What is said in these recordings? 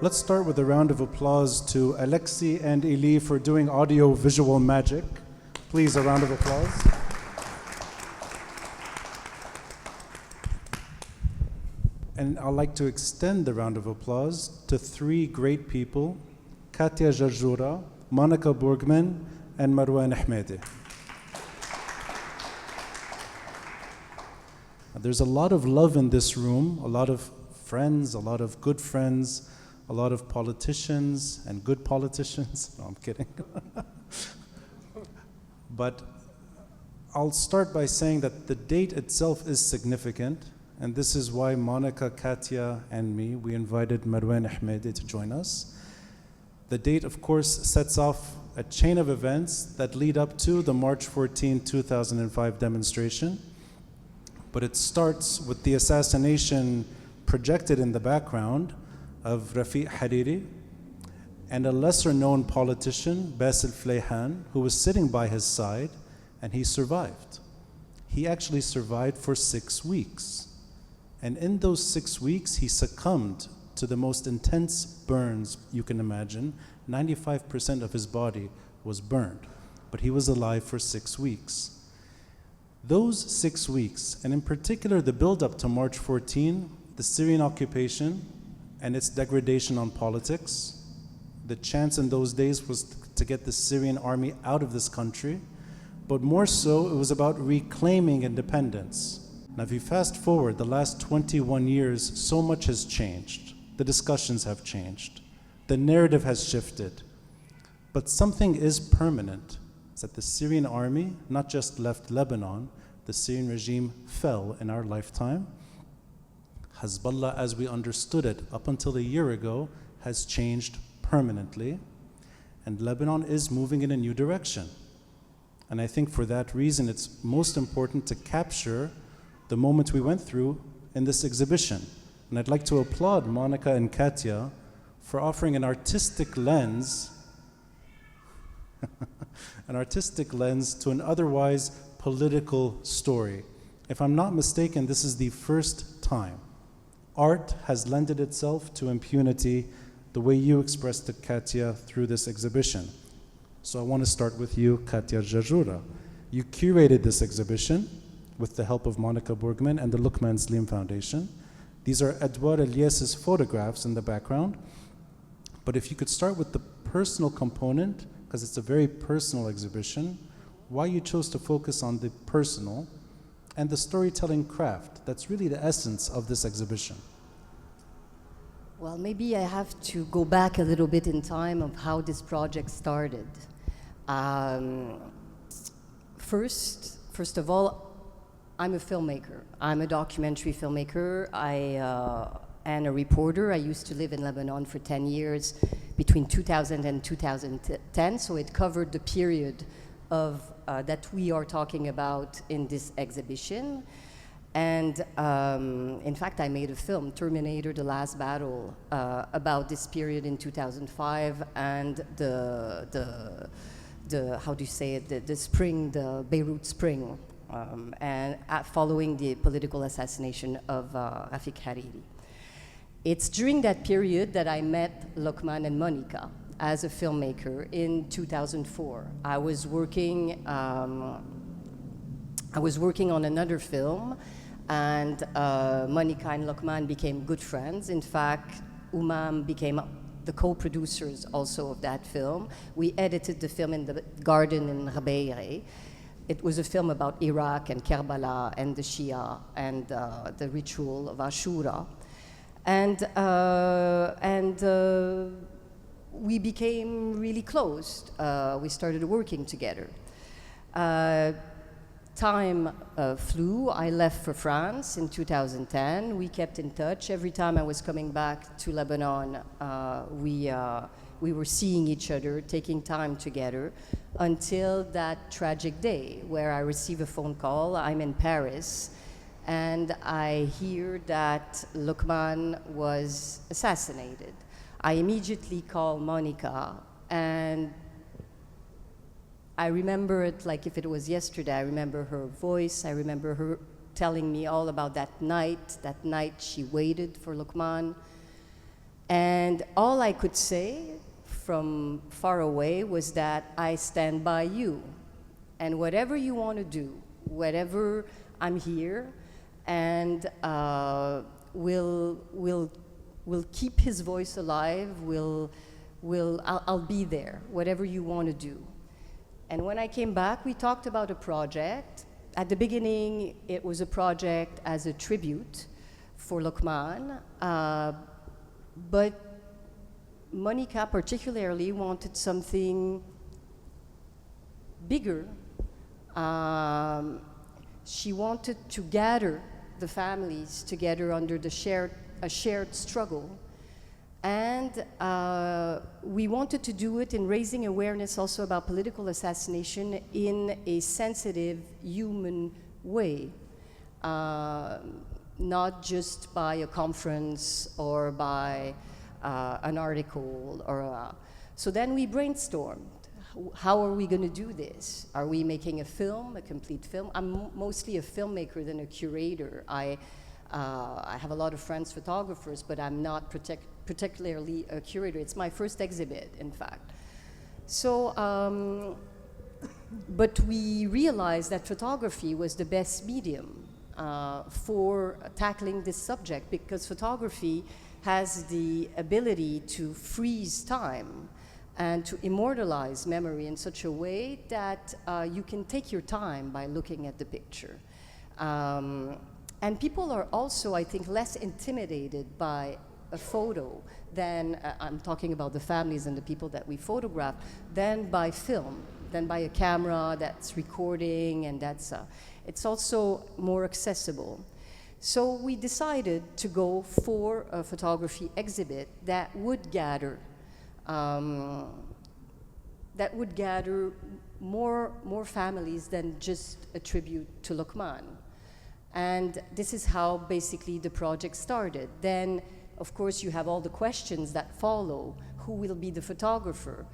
Let's start with a round of applause to Alexi and Eli for doing audio-visual magic. Please, a round of applause. And I'd like to extend the round of applause to three great people, Katia Jarjoura, Monika Borgmann, and Marwan Hamadeh. There's a lot of love in this room, a lot of friends, a lot of good friends, a lot of politicians and good politicians. No, I'm kidding. But I'll start by saying that the date itself is significant, and this is why Monika, Katia, and me, we invited Marwan Hamadeh to join us. The date, of course, sets off a chain of events that lead up to the March 14, 2005 demonstration, but it starts with the assassination projected in the background of Rafiq Hariri and a lesser-known politician, Basil Fleihan, who was sitting by his side, and he survived. He actually survived for 6 weeks. And in those 6 weeks, he succumbed to the most intense burns you can imagine. 95% of his body was burned, but he was alive for 6 weeks. Those 6 weeks, and in particular the build-up to March 14, the Syrian occupation, and its degradation on politics. The chance in those days was to get the Syrian army out of this country, but more so, it was about reclaiming independence. Now, if you fast forward the last 21 years, so much has changed. The discussions have changed. The narrative has shifted. But something is permanent. It's that the Syrian army not just left Lebanon, the Syrian regime fell in our lifetime. Hezbollah, as we understood it up until a year ago, has changed permanently, and Lebanon is moving in a new direction. And I think for that reason, it's most important to capture the moment we went through in this exhibition. And I'd like to applaud Monika and Katia for offering an artistic lens, to an otherwise political story. If I'm not mistaken, this is the first time art has lended itself to impunity the way you expressed it, Katia, through this exhibition. So I want to start with you, Katia Jarjoura. You curated this exhibition with the help of Monika Borgmann and the Lokman Slim Foundation. These are Edouard Elias's photographs in the background. But if you could start with the personal component, because it's a very personal exhibition, why you chose to focus on the personal and the storytelling craft. That's really the essence of this exhibition. Well, maybe I have to go back a little bit in time of how this project started. First of all, I'm a filmmaker. I'm a documentary filmmaker and a reporter. I used to live in Lebanon for 10 years between 2000 and 2010, so it covered the period of that we are talking about in this exhibition. And in fact, I made a film, Terminator: The Last Battle, about this period in 2005 and the how do you say it, the spring, the Beirut Spring, and following the political assassination of Rafiq Hariri. It's during that period that I met Lokman and Monika as a filmmaker in 2004. I was working on another film, and Monika and Lokman became good friends. In fact, UMAM became the co-producers also of that film. We edited the film in the garden in Rabeire. It was a film about Iraq and Karbala and the Shia and the ritual of Ashura. And we became really close. We started working together. Time flew. I left for France in 2010. We kept in touch. Every time I was coming back to Lebanon, we were seeing each other, taking time together, until that tragic day where I receive a phone call. I'm in Paris, and I hear that Lokman was assassinated. I immediately call Monika, and I remember it like if it was yesterday. I remember her voice. I remember her telling me all about that night she waited for Lokman. And all I could say from far away was that I stand by you. And whatever you want to do, whatever, I'm here, and we'll keep his voice alive. I'll be there, whatever you want to do. And when I came back, we talked about a project. At the beginning, it was a project as a tribute for Lokman, but Monika particularly wanted something bigger. She wanted to gather the families together under a shared struggle. And we wanted to do it in raising awareness also about political assassination in a sensitive, human way, not just by a conference or by an article. So then we brainstormed. How are we going to do this? Are we making a film, a complete film? I'm mostly a filmmaker than a curator. I have a lot of friends, photographers, but I'm not particularly a curator. It's my first exhibit, in fact. So, but we realized that photography was the best medium for tackling this subject, because photography has the ability to freeze time and to immortalize memory in such a way that you can take your time by looking at the picture. And people are also, I think, less intimidated by a photo than, I'm talking about the families and the people that we photograph, than by film, than by a camera that's recording, and it's also more accessible. So we decided to go for a photography exhibit that would gather more families than just a tribute to Lokman. And this is how basically the project started. Then, of course, you have all the questions that follow. Who will be the photographer?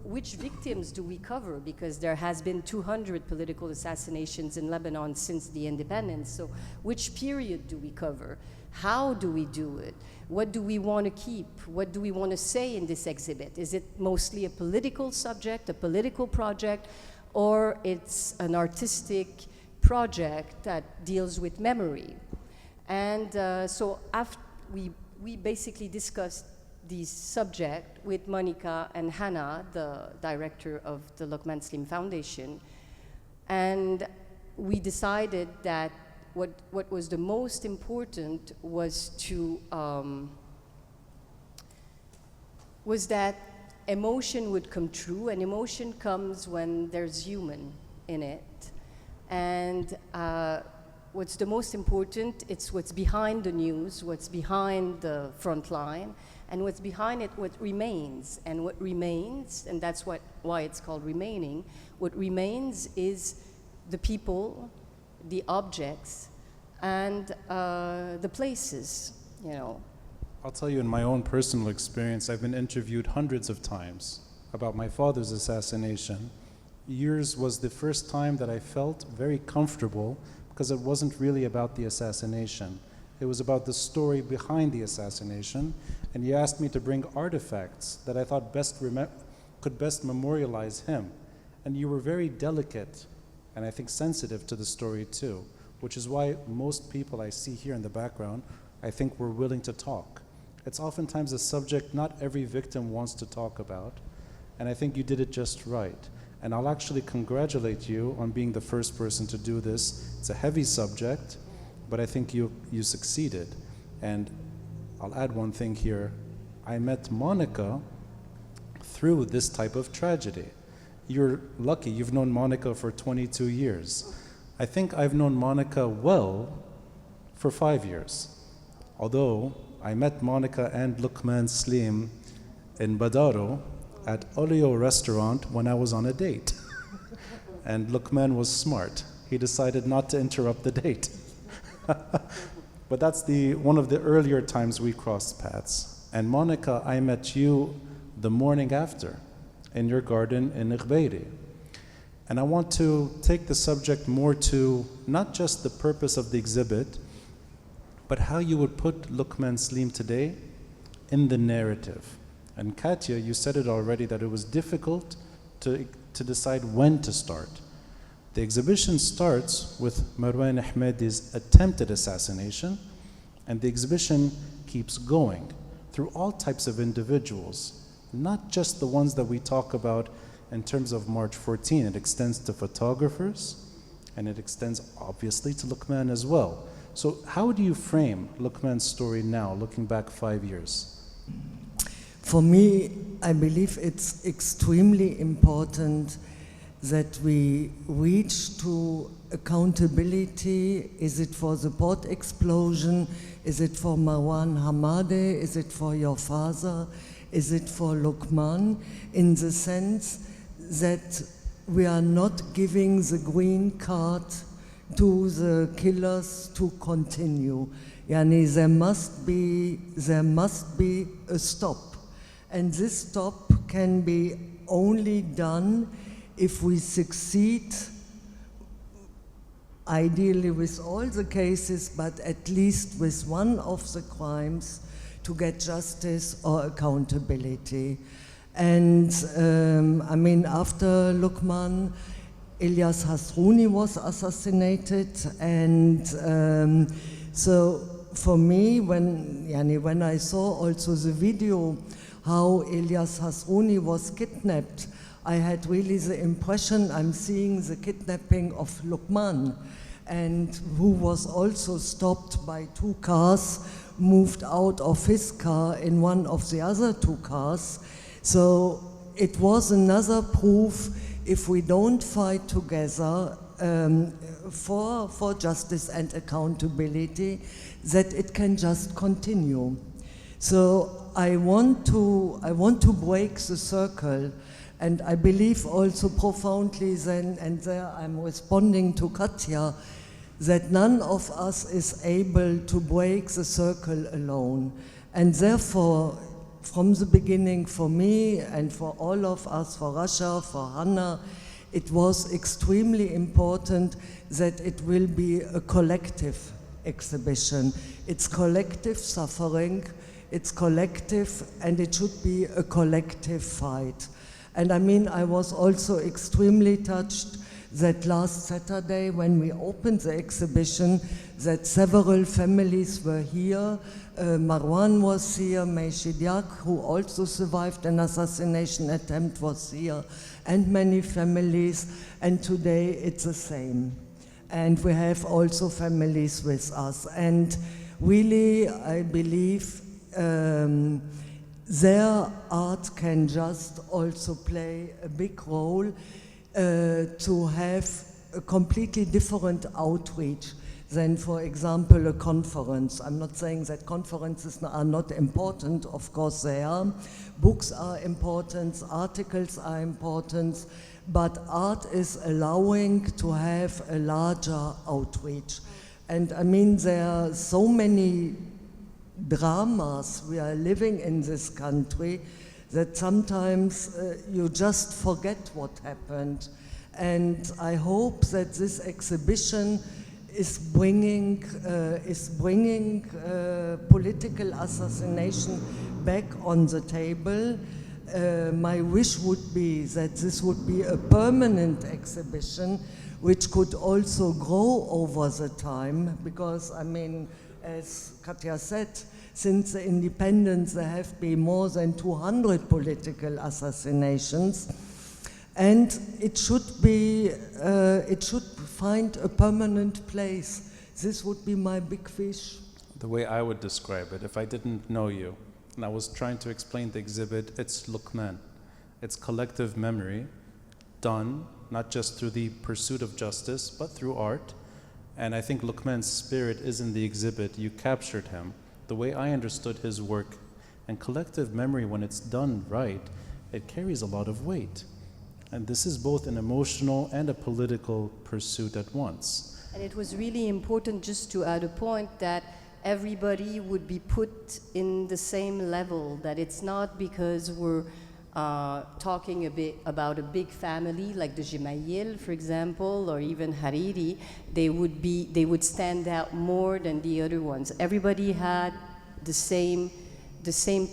Which victims do we cover? Because there has been 200 political assassinations in Lebanon since the independence. So which period do we cover? How do we do it? What do we want to keep? What do we want to say in this exhibit? Is it mostly a political subject, a political project, or it's an artistic project that deals with memory? And so after we basically discussed this subject with Monika and Hannah, the director of the Lokman Slim Foundation, and we decided that what was the most important was that emotion would come true, and emotion comes when there's human in it. And what's the most important, it's what's behind the news, what's behind the front line, and what's behind it, what remains. And what remains, and that's why it's called remaining, what remains is the people, the objects, and the places, you know. I'll tell you, in my own personal experience, I've been interviewed hundreds of times about my father's assassination. Yours was the first time that I felt very comfortable, because it wasn't really about the assassination. It was about the story behind the assassination, and you asked me to bring artifacts that I thought could best memorialize him. And you were very delicate, and I think sensitive to the story too, which is why most people I see here in the background, I think, were willing to talk. It's oftentimes a subject not every victim wants to talk about, and I think you did it just right. And I'll actually congratulate you on being the first person to do this. It's a heavy subject, but I think you succeeded. And I'll add one thing here. I met Monika through this type of tragedy. You're lucky, you've known Monika for 22 years. I think I've known Monika well for 5 years. Although I met Monika and Lokman Slim in Badaro at Olio restaurant when I was on a date. And Lokman was smart. He decided not to interrupt the date. But that's one of the earlier times we crossed paths. And Monika, I met you the morning after in your garden in Ighbeiri. And I want to take the subject more to not just the purpose of the exhibit, but how you would put Lokman Slim today in the narrative. And Katia, you said it already, that it was difficult to decide when to start. The exhibition starts with Marwan Hamadeh's attempted assassination, and the exhibition keeps going through all types of individuals, not just the ones that we talk about in terms of March 14. It extends to photographers, and it extends obviously to Lokman as well. So how do you frame Lokman's story now, looking back 5 years? For me, I believe it's extremely important that we reach to accountability. Is it for the port explosion? Is it for Marwan Hamadeh? Is it for your father? Is it for Lokman? In the sense that we are not giving the green card to the killers to continue. Yani there must be a stop. And this stop can be only done if we succeed, ideally with all the cases, but at least with one of the crimes, to get justice or accountability. And I mean, after Lokman, Ilyas Hasrouni was assassinated, and so for me, when I saw also the video how Ilyas Hasrouni was kidnapped, I had really the impression I'm seeing the kidnapping of Lokman, and who was also stopped by 2 cars, moved out of his car in one of the other 2 cars. So it was another proof, if we don't fight together for justice and accountability, that it can just continue. So I want to break the circle, and I believe also profoundly then, and there I'm responding to Katia, that none of us is able to break the circle alone. And therefore, from the beginning, for me and for all of us, for Rasha, for Hannah, it was extremely important that it will be a collective exhibition. It's collective suffering, it's collective, and it should be a collective fight. And I mean, I was also extremely touched that last Saturday, when we opened the exhibition, that several families were here. Marwan was here, Meishidiak, who also survived an assassination attempt, was here, and many families, and today it's the same. And we have also families with us. And really, I believe their art can just also play a big role to have a completely different outreach than, for example, a conference. I'm not saying that conferences are not important, of course they are. Books are important, articles are important, but art is allowing to have a larger outreach. And I mean, there are so many dramas we are living in this country that sometimes you just forget what happened. And I hope that this exhibition is bringing political assassination back on the table. My wish would be that this would be a permanent exhibition which could also grow over the time, because I mean, as Katia said, since the independence there have been more than 200 political assassinations, and it should find a permanent place. This would be my big fish. The way I would describe it, if I didn't know you, and I was trying to explain the exhibit, it's Lokman. It's collective memory done not just through the pursuit of justice, but through art. And I think Lokman's spirit is in the exhibit. You captured him. The way I understood his work, and collective memory, when it's done right, it carries a lot of weight. And this is both an emotional and a political pursuit at once. And it was really important, just to add a point, that everybody would be put in the same level, that it's not because we're talking a bit about a big family like the Gemayel, for example, or even Hariri, they would stand out more than the other ones. Everybody had the same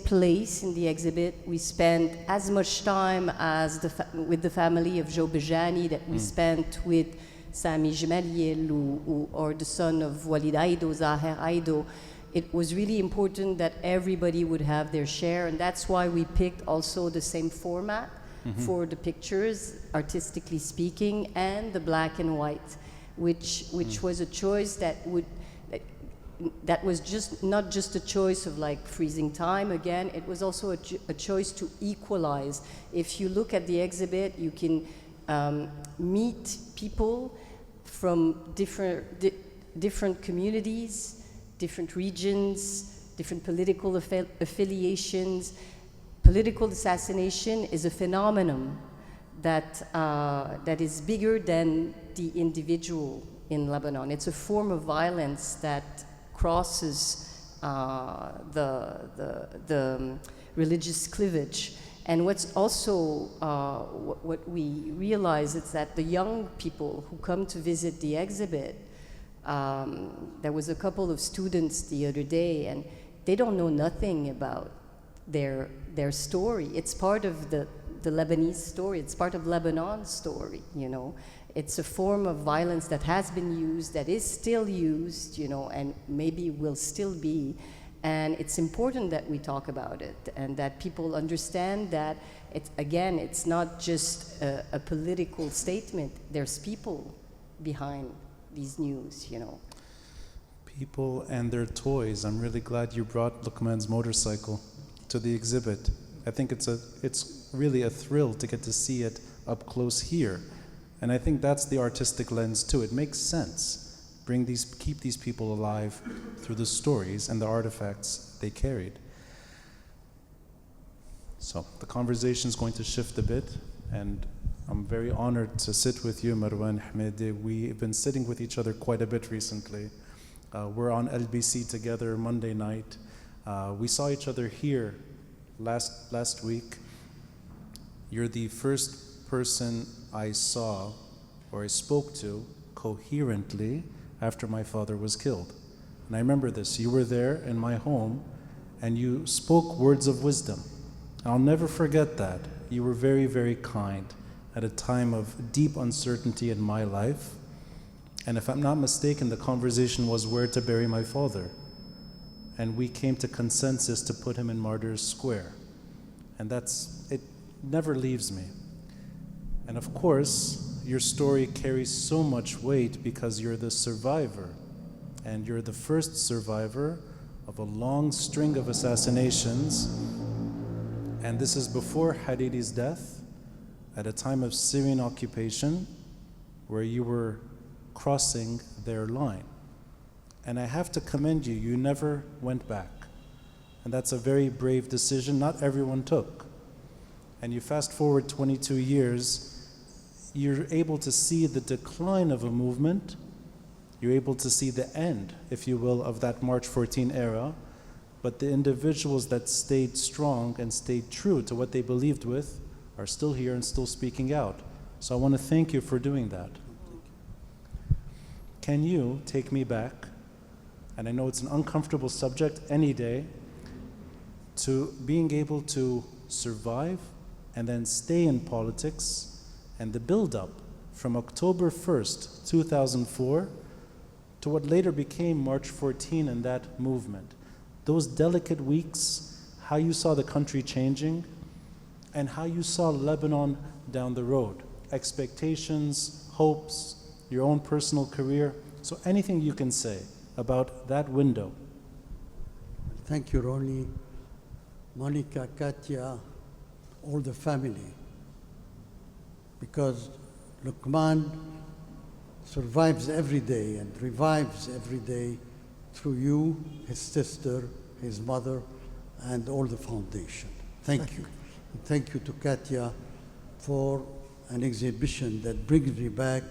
place in the exhibit. We spent as much time as with the family of Joe Bejani that we spent with Sami Gemayel or the son of Walid Aido, Zaher Aido. It was really important that everybody would have their share, and that's why we picked also the same format for the pictures, artistically speaking, and the black and white, which was a choice that was just not just a choice of like freezing time. Again, it was also a choice to equalize. If you look at the exhibit, you can meet people from different communities, different regions, different political affiliations. Political assassination is a phenomenon that is bigger than the individual in Lebanon. It's a form of violence that crosses the religious cleavage. And what's also, what we realize is that the young people who come to visit the exhibit, there was a couple of students the other day, and they don't know nothing about their story. It's part of the Lebanese story. It's part of Lebanon's story, you know. It's a form of violence that has been used, that is still used, you know, and maybe will still be. And it's important that we talk about it and that people understand that, it's not just a political statement. There's people behind these news, you know. People and their toys. I'm really glad you brought Lokman's motorcycle to the exhibit. I think it's really a thrill to get to see it up close here. And I think that's the artistic lens too. It makes sense. Keep these people alive through the stories and the artifacts they carried. So the conversation is going to shift a bit, and I'm very honored to sit with you, Marwan Hamadeh. We've been sitting with each other quite a bit recently. We're on LBC together Monday night. We saw each other here last week. You're the first person I saw or I spoke to coherently after my father was killed. And I remember this. You were there in my home and you spoke words of wisdom. I'll never forget that. You were very, very kind at a time of deep uncertainty in my life. And if I'm not mistaken, the conversation was where to bury my father. And we came to consensus to put him in Martyrs Square. And it never leaves me. And of course, your story carries so much weight because you're the survivor. And you're the first survivor of a long string of assassinations. And this is before Hariri's death, at a time of Syrian occupation, where you were crossing their line. And I have to commend you, you never went back. And that's a very brave decision not everyone took. And you fast forward 22 years, you're able to see the decline of a movement. You're able to see the end, if you will, of that March 14 era. But the individuals that stayed strong and stayed true to what they believed with are still here and still speaking out. So I want to thank you for doing that. Can you take me back, and I know it's an uncomfortable subject any day, to being able to survive and then stay in politics, and the build-up from October 1st, 2004 to what later became March 14 and that movement. those delicate weeks, how you saw the country changing, and how you saw Lebanon down the road. Expectations, hopes, your own personal career. So anything you can say about that window. Thank you, Ronnie, Monika, Katia, all the family. Because Lokman survives every day and revives every day through you, his sister, his mother, and all the foundation. Thank you. And thank you to Katia for an exhibition that brings me back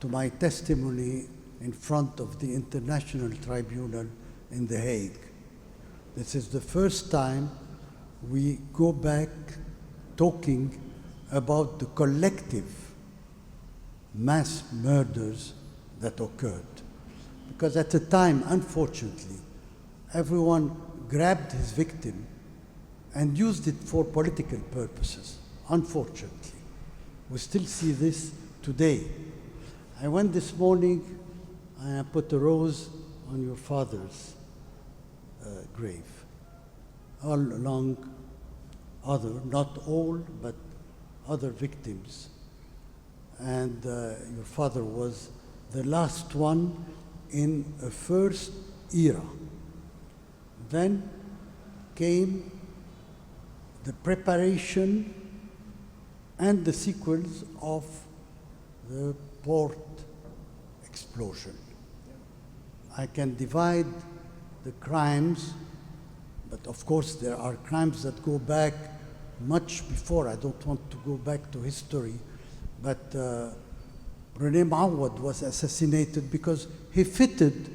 to my testimony in front of the International Tribunal in The Hague. This is the first time we go back talking about the collective mass murders that occurred. Because at the time, unfortunately, everyone grabbed his victim and used it for political purposes, unfortunately. We still see this today. I went this morning and I put a rose on your father's grave, all along other, not all, but other victims. And your father was the last one in a first era. Then came the preparation and the sequels of the port explosion. I can divide the crimes, but of course there are crimes that go back much before. I don't want to go back to history, but René Maouad was assassinated because he fitted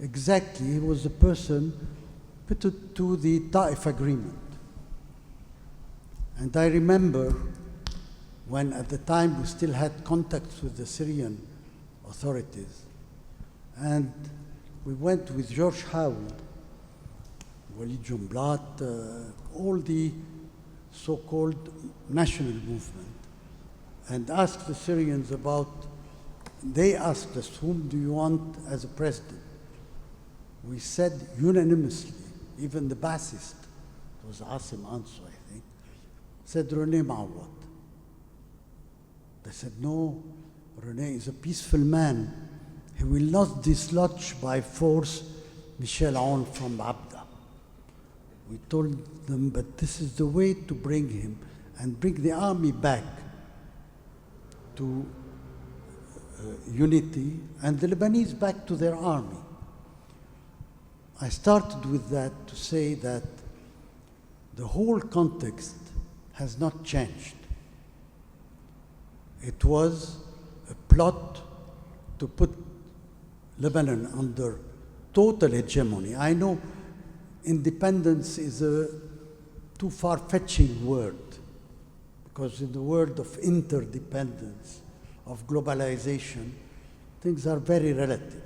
exactly, he was the person fitted to the Taif agreement. And I remember when at the time we still had contacts with the Syrian authorities, and we went with George Hawi, Walid Jumblat, all the so-called national movement, and asked the Syrians about, they asked us, whom do you want as a president? We said unanimously, even the Ba'athist, it was Asim Anso, I think, said René Maouad. They said, no, René is a peaceful man. He will not dislodge by force Michel Aoun from Abda. We told them, but this is the way to bring him and bring the army back to unity and the Lebanese back to their army. I started with that to say that the whole context has not changed. It was a plot to put Lebanon under total hegemony. I know independence is a too far-fetching word, because in the world of interdependence, of globalization, things are very relative.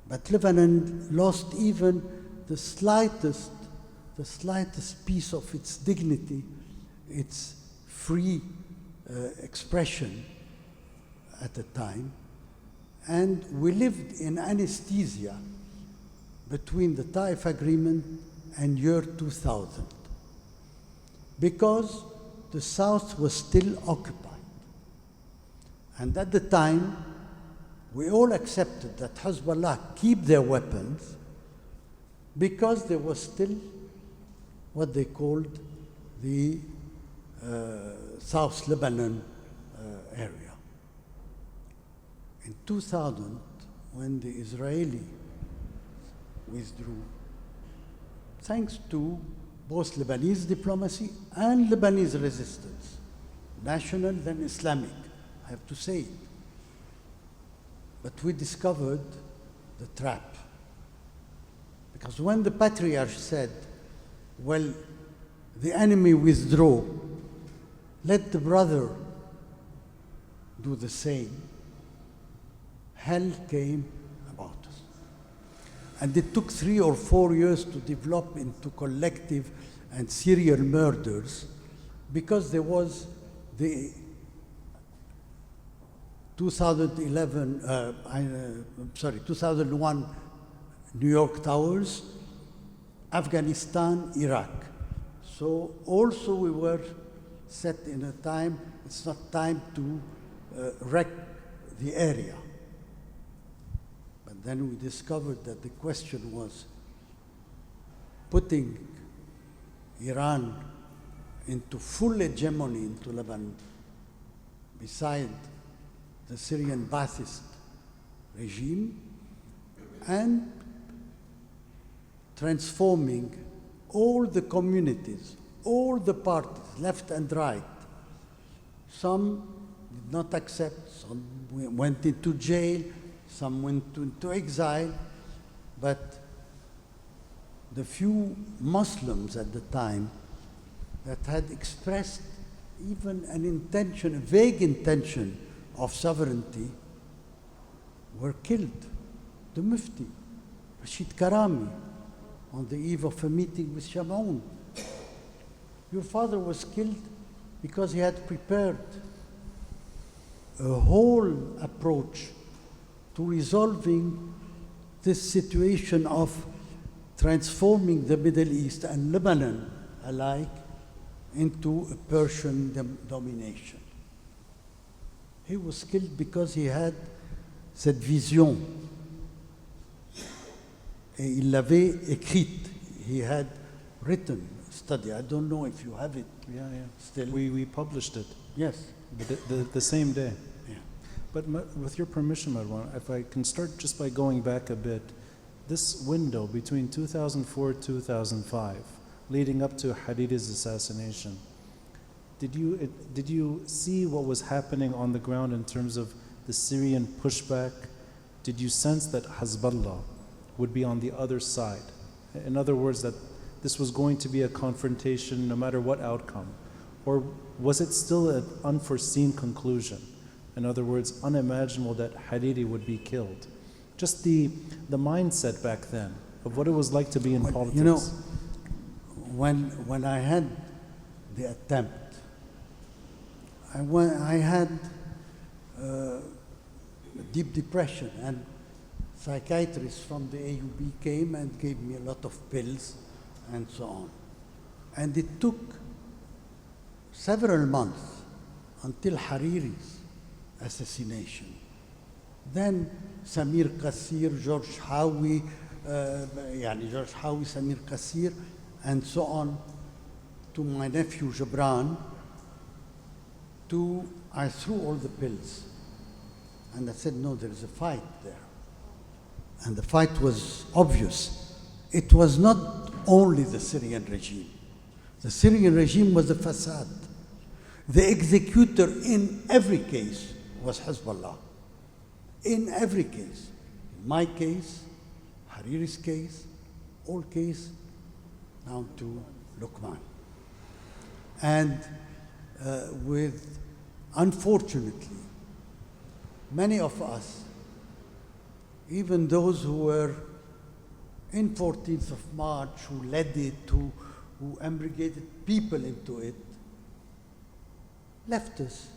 But Lebanon lost even the slightest piece of its dignity, its free expression at the time. And we lived in anesthesia between the Taif Agreement and year 2000, because the South was still occupied. And at the time, we all accepted that Hezbollah keep their weapons because there was still what they called the South Lebanon area. In 2000, when the Israeli withdrew, thanks to both Lebanese diplomacy and Lebanese resistance, national then Islamic, I have to say it. But we discovered the trap. Because when the patriarch said, well, the enemy withdraw, let the brother do the same, hell came about us. And it took 3 or 4 years to develop into collective and serial murders, because there was the 2001 New York Towers, Afghanistan, Iraq. So also we were set in a time, it's not time to wreck the area. But then we discovered that the question was putting Iran into full hegemony into Lebanon beside the Syrian Ba'athist regime and transforming all the communities, all the parties, left and right. Some did not accept, some went into jail, some went into exile, but the few Muslims at the time that had expressed even an intention, a vague intention of sovereignty, were killed. The Mufti, Rashid Karami, on the eve of a meeting with Shamoun. Your father was killed because he had prepared a whole approach to resolving this situation of transforming the Middle East and Lebanon alike into a Persian domination. He was killed because he had cette vision. Et il l'avait écrite. He had written a study. I don't know if you have it. Yeah. Still. We published it. Yes. The same day. Yeah. But with your permission, Marwan, if I can start just by going back a bit, this window between 2004 and 2005, leading up to Hariri's assassination, did you see what was happening on the ground in terms of the Syrian pushback? Did you sense that Hezbollah would be on the other side? In other words, that this was going to be a confrontation no matter what outcome? Or was it still an unforeseen conclusion? In other words, unimaginable that Hariri would be killed? Just the mindset back then of what it was like to be in politics. You know, when I had the attempt, I had deep depression, and psychiatrists from the AUB came and gave me a lot of pills and so on. And it took several months until Hariri's assassination. Then Samir Qasir, George Hawi, Samir Qasir, and so on, to my nephew Gibran, I threw all the pills. And I said, no, there is a fight there. And the fight was obvious. It was not only the Syrian regime. The Syrian regime was a facade. The executor in every case was Hezbollah. In every case. In my case, Hariri's case, all case, down to Lokman. And unfortunately, many of us, even those who were in 14th of March, who led it, who embrigated people into it, left us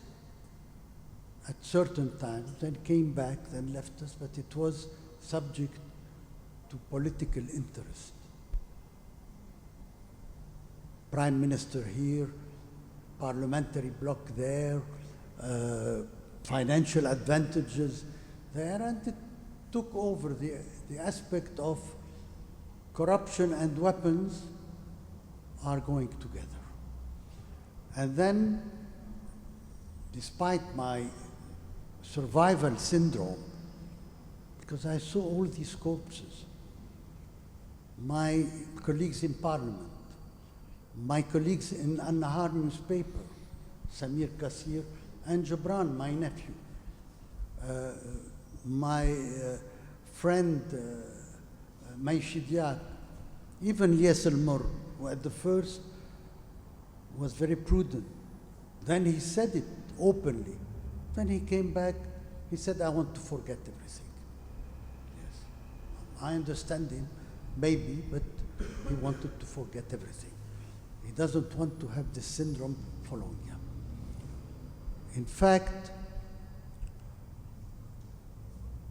at certain times, then came back, then left us, but it was subject to political interest. Prime Minister here, parliamentary bloc there, financial advantages there, and it took over the aspect of corruption and weapons are going together. And then, despite my survival syndrome, because I saw all these corpses, my colleagues in parliament, my colleagues in An-Nahar newspaper, Samir Qasir and Gibran, my nephew, my friend Maishidiat, even Lies al-Mur, who at the first was very prudent. Then he said it openly. Then he came back, he said, I want to forget everything. Yes, I understand him, maybe, but he wanted to forget everything. He doesn't want to have this syndrome following him. In fact,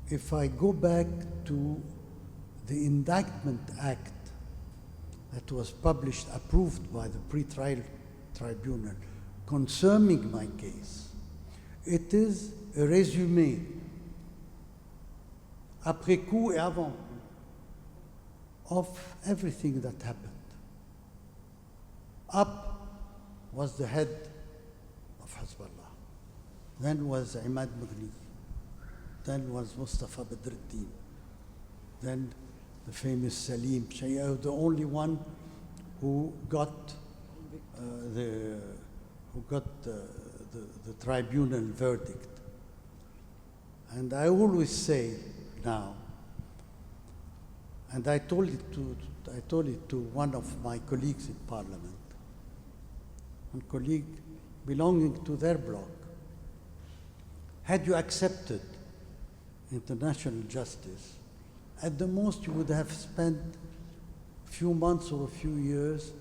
if I go back to the Indictment Act that was published, approved by the pre-trial tribunal concerning my case. It is a résumé, après coup et avant coup, of everything that happened. Up was the head of Hezbollah. Then was Imad Mughni. Then was Mustafa Badruddin. Then the famous Salim Shayah, the only one who got the tribunal verdict. And I always say now, and I told it to one of my colleagues in Parliament, one colleague belonging to their bloc. Had you accepted international justice, at the most you would have spent a few months or a few years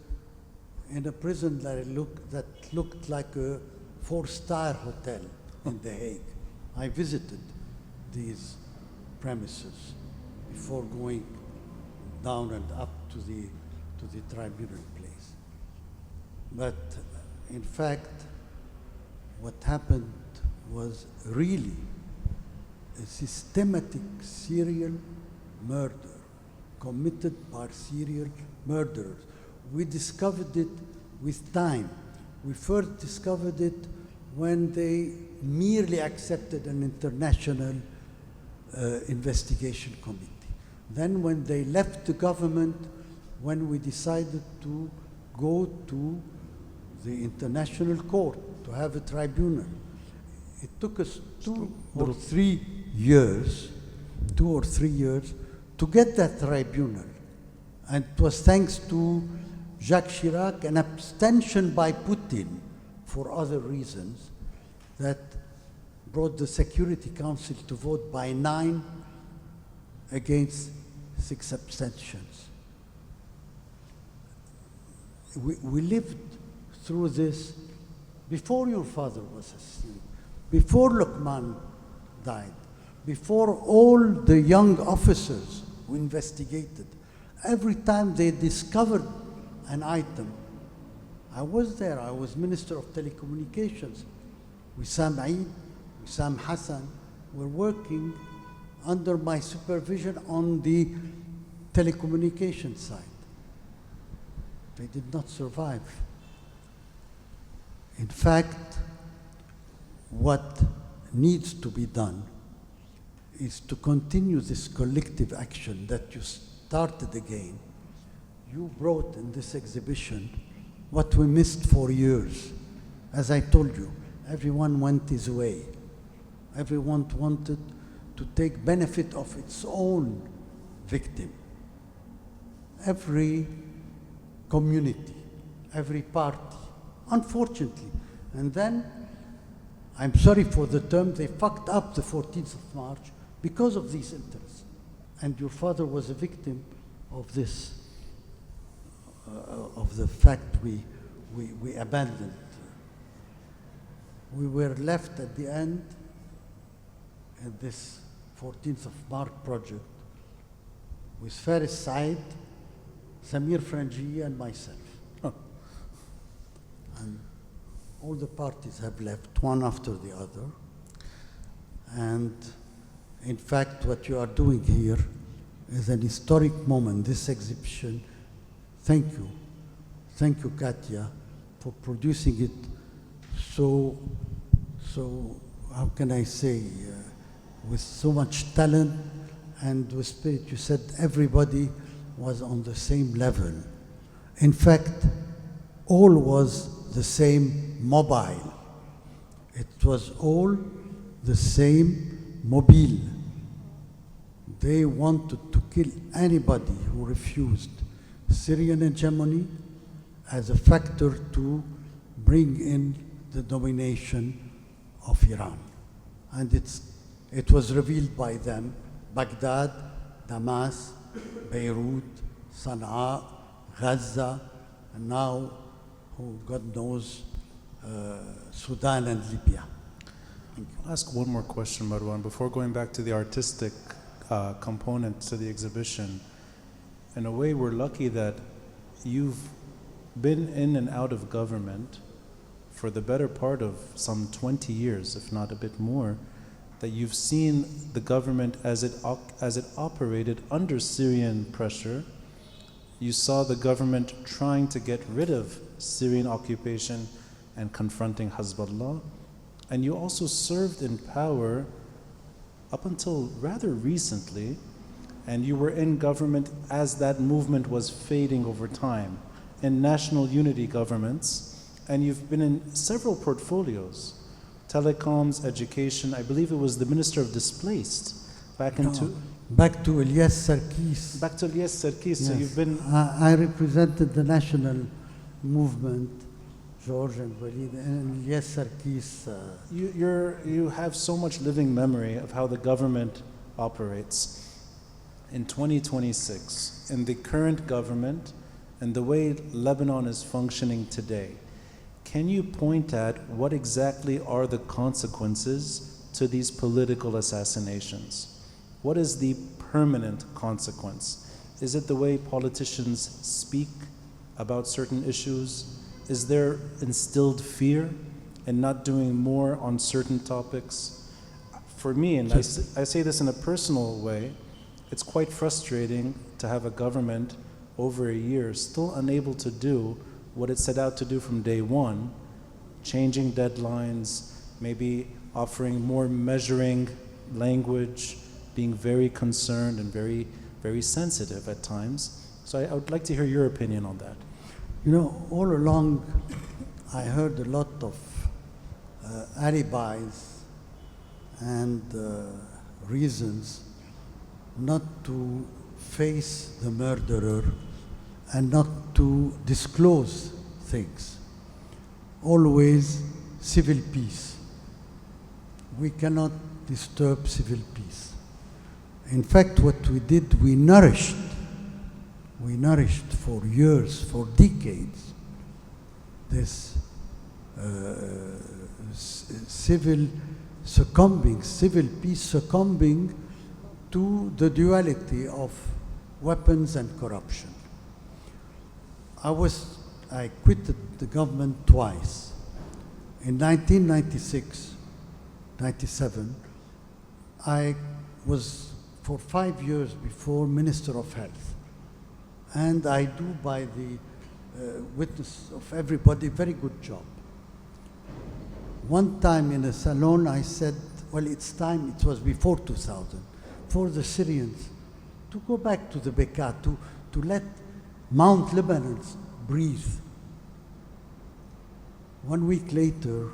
in a prison that looked like a 4-star hotel in The Hague. I visited these premises before going down and up to the tribunal place. But in fact, what happened was really a systematic serial murder committed by serial murderers. We discovered it with time. We first discovered it when they merely accepted an international investigation committee. Then when they left the government, when we decided to go to the International Court to have a tribunal, it took us 2 or 3 years to get that tribunal. And it was thanks to Jacques Chirac, an abstention by Putin for other reasons, that brought the Security Council to vote by 9 against 6 abstentions. We lived through this before your father was assassinated, before Lokman died, before all the young officers who investigated. Every time they discovered an item, I was there, I was Minister of Telecommunications. Wissam Eid, Wissam Hassan were working under my supervision on the telecommunication side. They did not survive. In fact, what needs to be done is to continue this collective action that you started again. You brought in this exhibition what we missed for years. As I told you, everyone went his way. Everyone wanted to take benefit of its own victim. Every community, every party, unfortunately. And then, I'm sorry for the term, they fucked up the 14th of March because of these interests. And your father was a victim of this, of the fact we abandoned. We were left at the end in this 14th of March project with Faris Said, Samir Franji, and myself. Oh. And all the parties have left, one after the other. And in fact, what you are doing here is an historic moment, this exhibition. Thank you. Thank you, Katia, for producing it so how can I say, with so much talent and with spirit. You said everybody was on the same level. In fact, all was the same mobile. It was all the same mobile. They wanted to kill anybody who refused Syrian hegemony as a factor to bring in the domination of Iran. And it was revealed by them, Baghdad, Damas, Beirut, Sana'a, Gaza, and now, who God knows, Sudan and Libya. I'll ask one more question, Marwan, before going back to the artistic component to the exhibition. In a way, we're lucky that you've been in and out of government for the better part of some 20 years, if not a bit more, that you've seen the government as it operated under Syrian pressure. You saw the government trying to get rid of Syrian occupation and confronting Hezbollah. And you also served in power up until rather recently, and you were in government as that movement was fading over time, in national unity governments, and you've been in several portfolios, telecoms, education. I believe it was the Minister of Displaced back to Ilyas Sarkis. Back to Ilyas Sarkis. Yes. So you've been. I represented the national movement, George and Walid, and Ilyas Sarkis. You have so much living memory of how the government operates. In 2026, in the current government and the way Lebanon is functioning today, can you point at what exactly are the consequences to these political assassinations? What is the permanent consequence? Is it the way politicians speak about certain issues? Is there instilled fear in not doing more on certain topics? For me, and I say this in a personal way, it's quite frustrating to have a government over a year still unable to do what it set out to do from day one, changing deadlines, maybe offering more measuring language, being very concerned and very, very sensitive at times. So I would like to hear your opinion on that. You know, all along I heard a lot of alibis and reasons not to face the murderer and not to disclose things. Always civil peace. We cannot disturb civil peace. In fact, what we did, we nourished for years, for decades, this civil peace succumbing to the duality of weapons and corruption. I quitted the government twice. In 1996, 97, I was for 5 years before Minister of Health. And I do, by the witness of everybody, very good job. One time in a salon I said, well, it's time, it was before 2000, for the Syrians to go back to the Bekaa, to let Mount Lebanon breathe. 1 week later,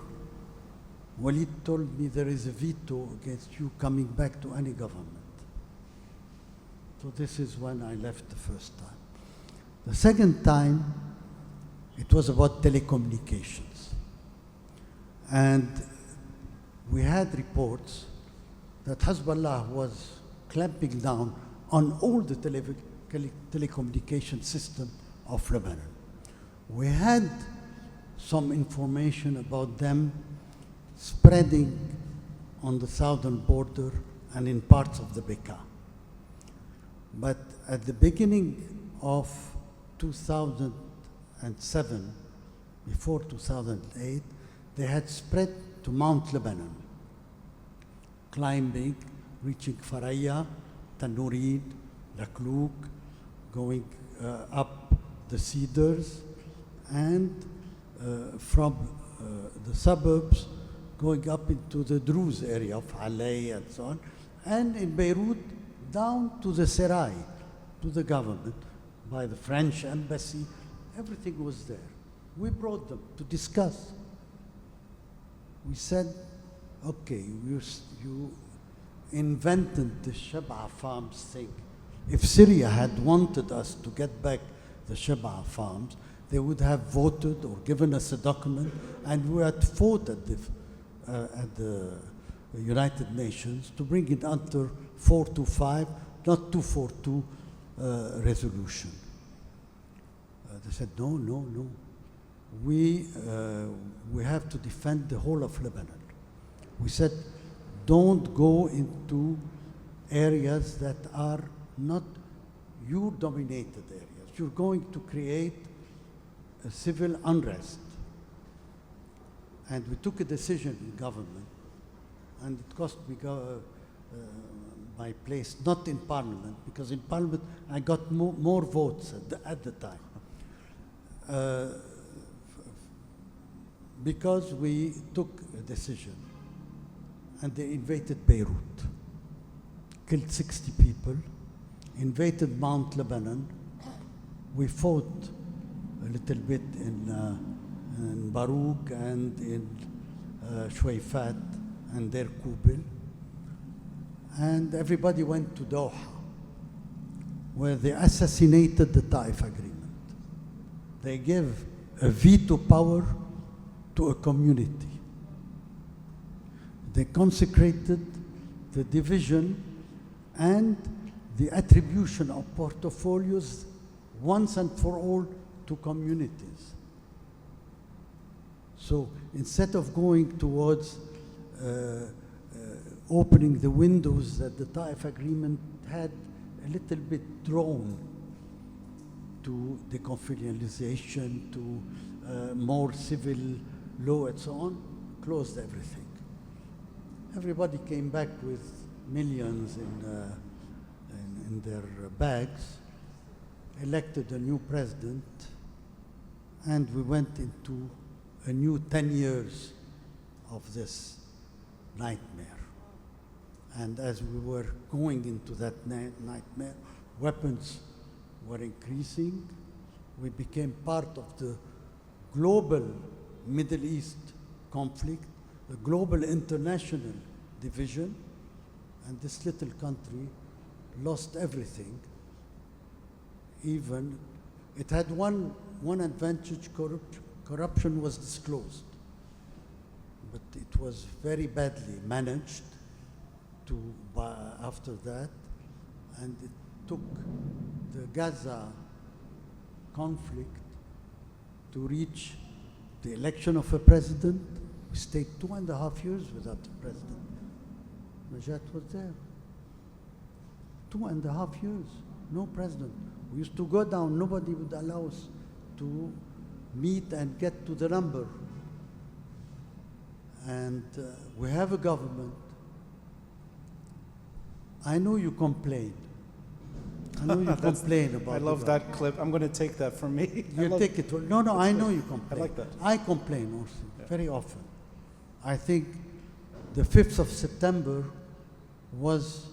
Walid told me there is a veto against you coming back to any government. So this is when I left the first time. The second time, it was about telecommunications. And we had reports that Hezbollah was clamping down on all the telecommunication system of Lebanon. We had some information about them spreading on the southern border and in parts of the Bekaa. But at the beginning of 2007, before 2008, they had spread to Mount Lebanon, climbing, reaching Faraya, Tanurid, Lakluk, going up the Cedars, and from the suburbs, going up into the Druze area of Halay and so on, and in Beirut, down to the Serai, to the government, by the French embassy. Everything was there. We brought them to discuss. We said, okay, you invented the Sheba farms thing. If Syria had wanted us to get back the Sheba farms, they would have voted or given us a document, and we had fought at the United Nations to bring it under 425, not 242 resolution. They said, no. We have to defend the whole of Lebanon. We said, don't go into areas that are not your dominated areas. you're going to create a civil unrest. And we took a decision in government, and it cost me my place, not in parliament, because in parliament I got more votes at the time. Because we took a decision, and they invaded Beirut, killed 60 people, invaded Mount Lebanon. We fought a little bit in Barouk and in Shweifat and Der Kubil. And everybody went to Doha, where they assassinated the Taif agreement. They gave a veto power to a community. They consecrated the division and the attribution of portfolios once and for all to communities. So instead of going towards opening the windows that the Taif agreement had a little bit drawn to deconfidentialization, to more civil law and so on, closed everything. Everybody came back with millions in their bags, elected a new president, and we went into a new 10 years of this nightmare. And as we were going into that nightmare, weapons were increasing. We became part of the global Middle East conflict, the global international division, and this little country lost everything. Even, it had one advantage, corruption was disclosed, but it was very badly managed after that, and it took the Gaza conflict to reach the election of a president. We stayed 2.5 years without a president. Najat was there. 2.5 years, no president. We used to go down, nobody would allow us to meet and get to the number. And we have a government. I know you complain. I know you complain about it. I love that clip. I'm going to take that from me. You take it. No, I know you complain. I like that. I complain also, very often. I think the 5th of September was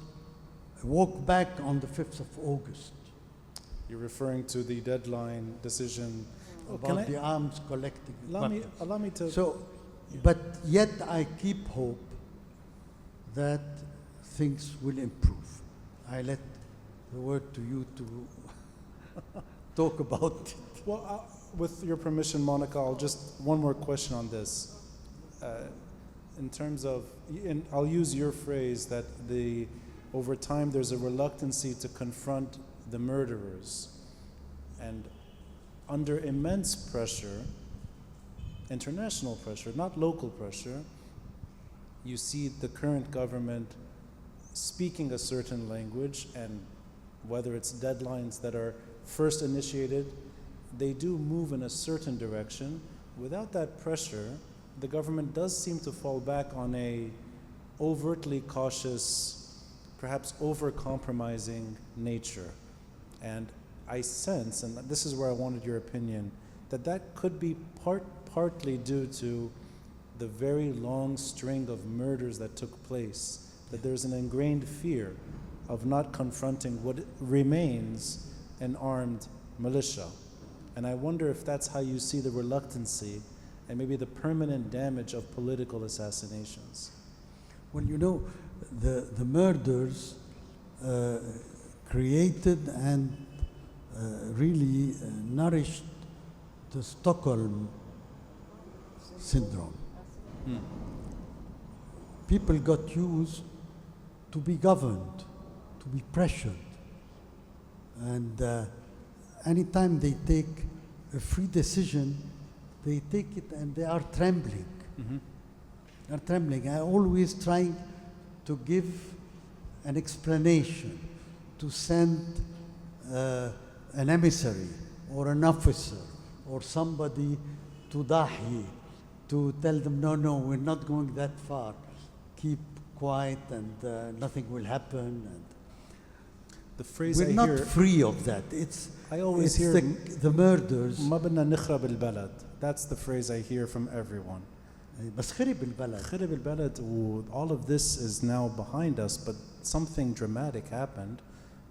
a walk back on the 5th of August. You're referring to the deadline decision about the arms collecting. Allow me to. So, but yet I keep hope that things will improve. I let the word to you to talk about it. Well, with your permission, Monika, I'll just one more question on this. In terms of, and I'll use your phrase that over time there's a reluctancy to confront the murderers, and under immense pressure, international pressure, not local pressure, you see the current government speaking a certain language, and whether it's deadlines that are first initiated, they do move in a certain direction. Without that pressure, the government does seem to fall back on a overtly cautious, perhaps over-compromising nature. And I sense, and this is where I wanted your opinion, that could be partly due to the very long string of murders that took place, that there's an ingrained fear of not confronting what remains an armed militia. And I wonder if that's how you see the reluctancy and maybe the permanent damage of political assassinations. Well, you know, the murders created and really nourished the Stockholm syndrome. People got used to be governed, to be pressured. And anytime they take a free decision, they take it and they are trembling. They are trembling. I always trying to give an explanation, to send an emissary or an officer or somebody to dahi, to tell them, no, no, we're not going that far. Keep quiet and nothing will happen. And the phrase we're I not hear, free of that. I always it's hear the murders. ما بدنا نخرب البلد. That's the phrase I hear from everyone. بس خرب البلد. خرب البلد, all of this is now behind us, but something dramatic happened.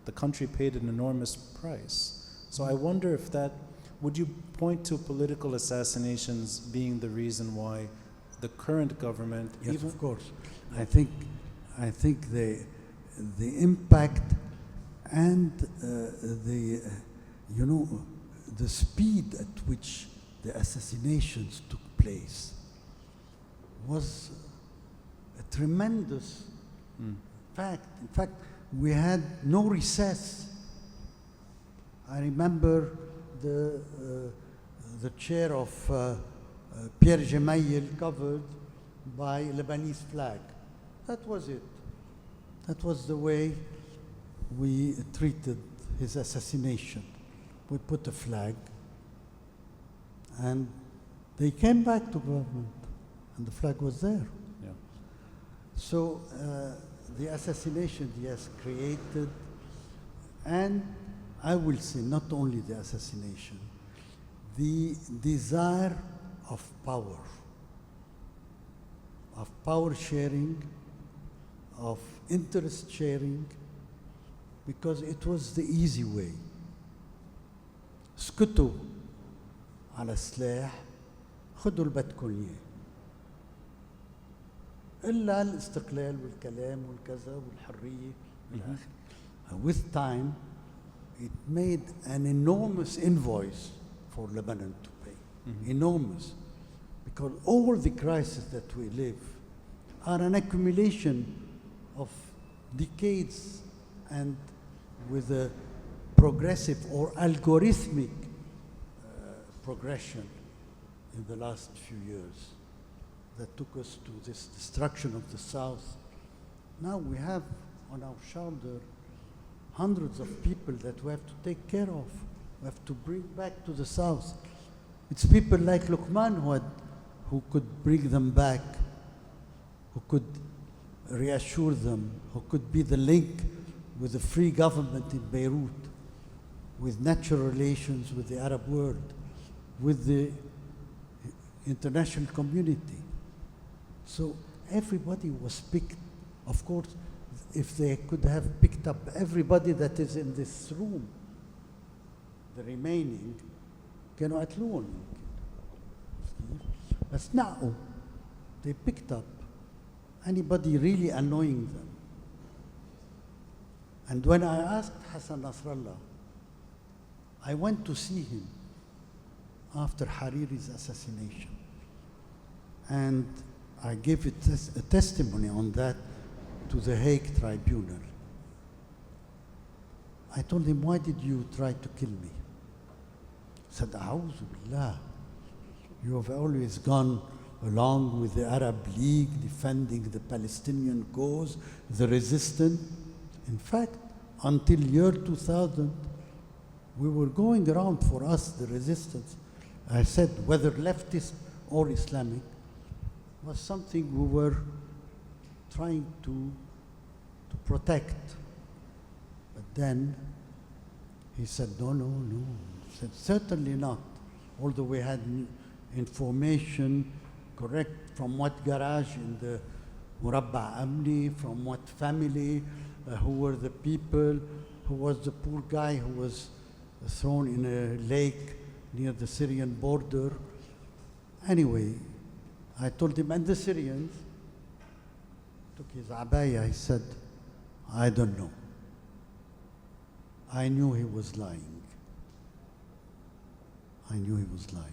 The country paid an enormous price. So I wonder if that, would you point to political assassinations being the reason why the current government, Yes, even, of course. I think the impact and the speed at which the assassinations took place was a tremendous fact. In fact, we had no recess. I remember the chair of Pierre Gemayel covered by Lebanese flag. That was it. That was the way we treated his assassination. We put a flag, and they came back to government, and the flag was there. yeah. So the assassination, yes, created, and I will say not only the assassination, the desire of power sharing, of interest sharing, because it was the easy way. اسكتوا على السلاح، خدوا اللي بدكم اياه. إلا الاستقلال والكلام والكذا والحرية والآخر. With time, it made an enormous invoice for Lebanon to pay. Enormous. Because all the crises that we live are an accumulation of decades and with a progressive or algorithmic progression in the last few years that took us to this destruction of the South. Now we have on our shoulder hundreds of people that we have to take care of, we have to bring back to the South. It's people like Lokman who could bring them back, who could reassure them, who could be the link with the free government in Beirut, with natural relations with the Arab world, with the international community. So everybody was picked. Of course, if they could have picked up everybody that is in this room, the remaining, كانوا قتلوهم. But now, they picked up anybody really annoying them. And when I asked Hassan Nasrallah, I went to see him after Hariri's assassination. And I gave a testimony on that to the Hague Tribunal. I told him, why did you try to kill me? He said, A'udhu Billah. You have always gone along with the Arab League, defending the Palestinian cause, the resistance. In fact, until year 2000, we were going around for us, the resistance. I said, whether leftist or Islamic, was something we were trying to protect. But then he said, no, no, no. He said, certainly not. Although we had information correct from what garage in the Murabba Amni, from what family, who were the people, who was the poor guy who was thrown in a lake near the Syrian border. Anyway, I told him, and the Syrians, took his abaya, he said, I don't know. I knew he was lying. I knew he was lying.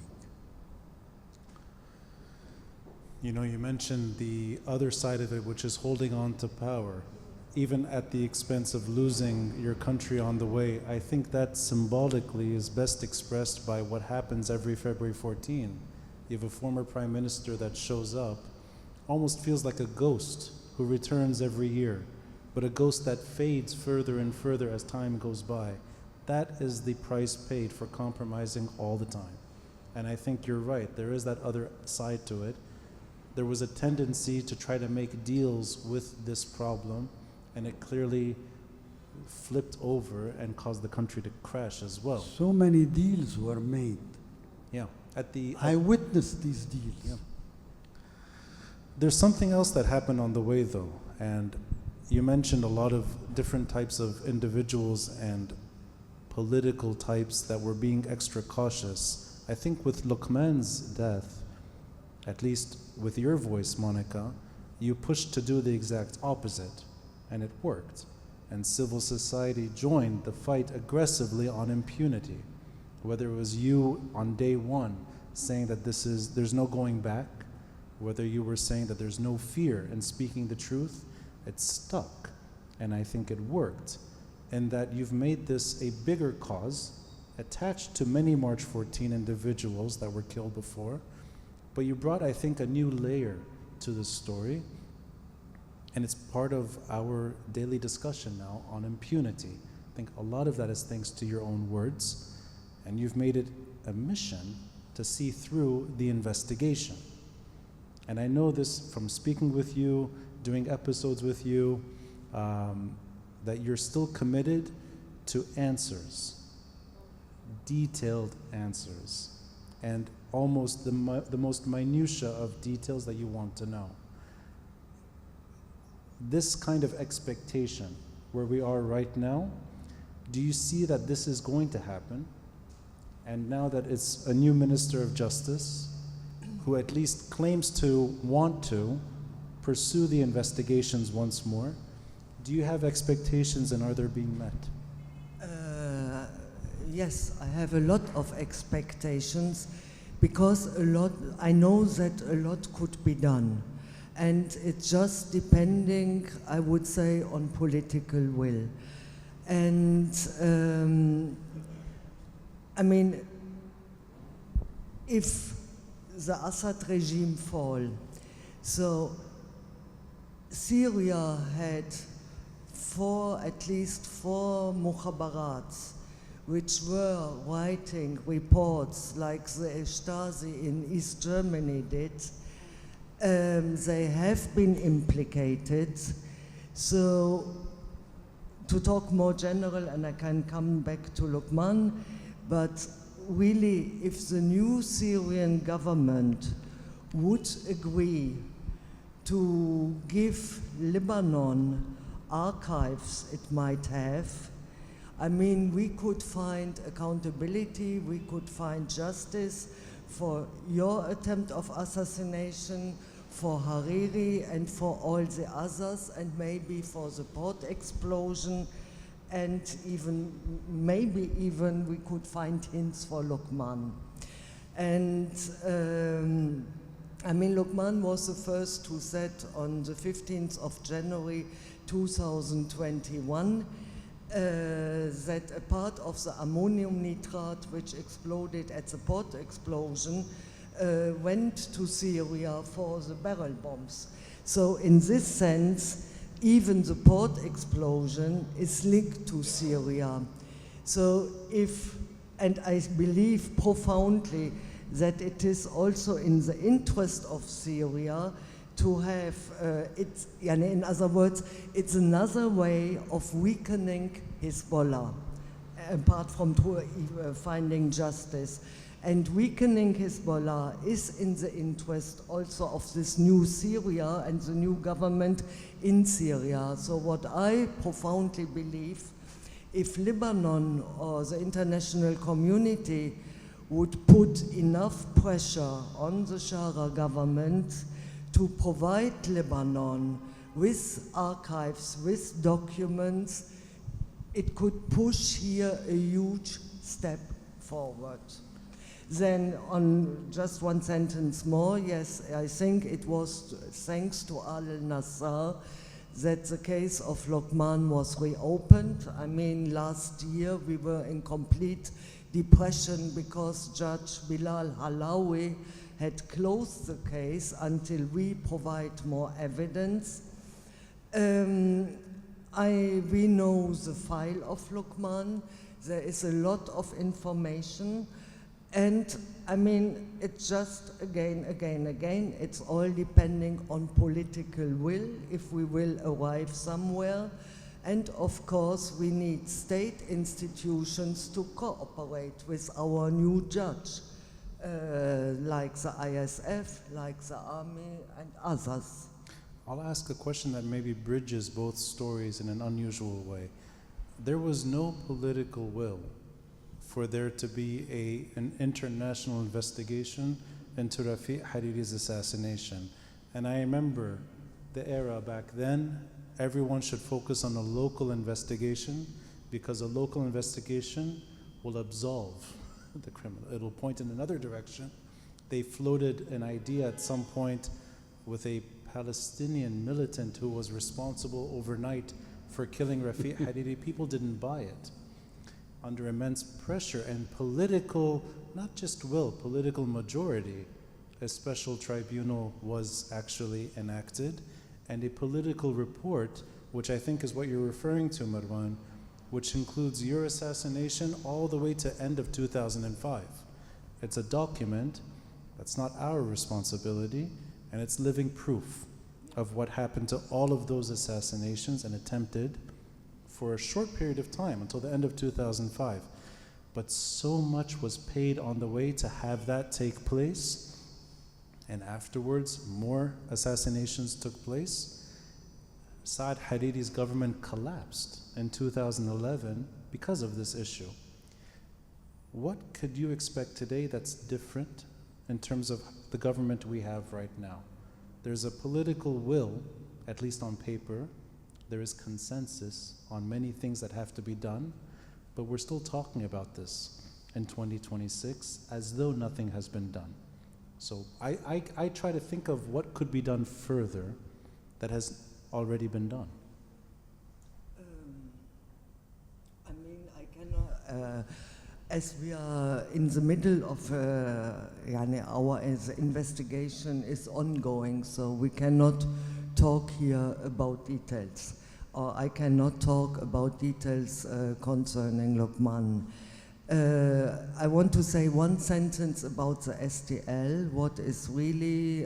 You know, you mentioned the other side of it, which is holding on to power, even at the expense of losing your country on the way. I think that symbolically is best expressed by what happens every February 14. You have a former prime minister that shows up, almost feels like a ghost who returns every year, but a ghost that fades further and further as time goes by. That is the price paid for compromising all the time. And I think you're right, there is that other side to it. There was a tendency to try to make deals with this problem, and it clearly flipped over and caused the country to crash as well. So many deals were made. Yeah. I witnessed these deals. Yeah. There's something else that happened on the way though, and you mentioned a lot of different types of individuals and political types that were being extra cautious. I think with Lokman's death, at least with your voice, Monika, you pushed to do the exact opposite, and it worked. And civil society joined the fight aggressively on impunity. Whether it was you on day one saying that there's no going back, whether you were saying that there's no fear in speaking the truth, it stuck. And I think it worked. And that you've made this a bigger cause, attached to many March 14 individuals that were killed before, but you brought, I think, a new layer to the story, and it's part of our daily discussion now on impunity. I think a lot of that is thanks to your own words, and you've made it a mission to see through the investigation. And I know this from speaking with you, doing episodes with you, that you're still committed to answers, detailed answers, and almost the most minutiae of details that you want to know. This kind of expectation, where we are right now, do you see that this is going to happen? And now that it's a new Minister of Justice, who at least claims to want to pursue the investigations once more, do you have expectations, and are they being met? Yes, I have a lot of expectations, because I know that a lot could be done. And it's just depending, I would say, on political will. And I mean, if the Assad regime fall, so Syria had at least four mukhabarats, which were writing reports like the Stasi in East Germany did. They have been implicated. So to talk more general, and I can come back to Lokman, but really, if the new Syrian government would agree to give Lebanon archives it might have, I mean, we could find accountability, we could find justice for your attempt of assassination, for Hariri, and for all the others, and maybe for the port explosion, and maybe even we could find hints for Lokman. And I mean, Lokman was the first who said on the 15th of January 2021 that a part of the ammonium nitrate which exploded at the port explosion went to Syria for the barrel bombs. So in this sense, even the port explosion is linked to Syria. So and I believe profoundly that it is also in the interest of Syria to have, in other words, it's another way of weakening Hezbollah, apart from finding justice. And weakening Hezbollah is in the interest also of this new Syria and the new government in Syria. So what I profoundly believe, if Lebanon or the international community would put enough pressure on the Shara government to provide Lebanon with archives, with documents, it could push here a huge step forward. Then on just one sentence more, yes, I think it was thanks to Al-Nassar that the case of Lokman was reopened. I mean, last year we were in complete depression because Judge Bilal Halawi had closed the case until we provide more evidence. We know the file of Lokman, There is a lot of information, and I mean, it's just again, it's all depending on political will, if we will arrive somewhere. And of course, we need state institutions to cooperate with our new judge, like the ISF, like the army, and others. I'll ask a question that maybe bridges both stories in an unusual way. There was no political will for there to be an international investigation into Rafiq Hariri's assassination. And I remember the era back then, everyone should focus on a local investigation, because a local investigation will absolve the criminal. It'll point in another direction. They floated an idea at some point with a Palestinian militant who was responsible overnight for killing Rafiq Hariri. People didn't buy it. Under immense pressure and political, not just will, political majority, a special tribunal was actually enacted, and a political report, which I think is what you're referring to, Marwan, which includes your assassination all the way to end of 2005. It's a document that's not our responsibility, and it's living proof of what happened to all of those assassinations and attempted for a short period of time until the end of 2005. But so much was paid on the way to have that take place, and afterwards more assassinations took place. Saad Hariri's government collapsed in 2011 because of this issue. What could you expect today that's different in terms of the government we have right now? There's a political will, at least on paper. There is consensus on many things that have to be done, but we're still talking about this in 2026 as though nothing has been done. So I try to think of what could be done further that has already been done. I mean, I cannot, as we are in the middle of our investigation is ongoing, so we cannot talk here about details, or I cannot talk about details concerning Lokman. I want to say one sentence about the STL. What is really,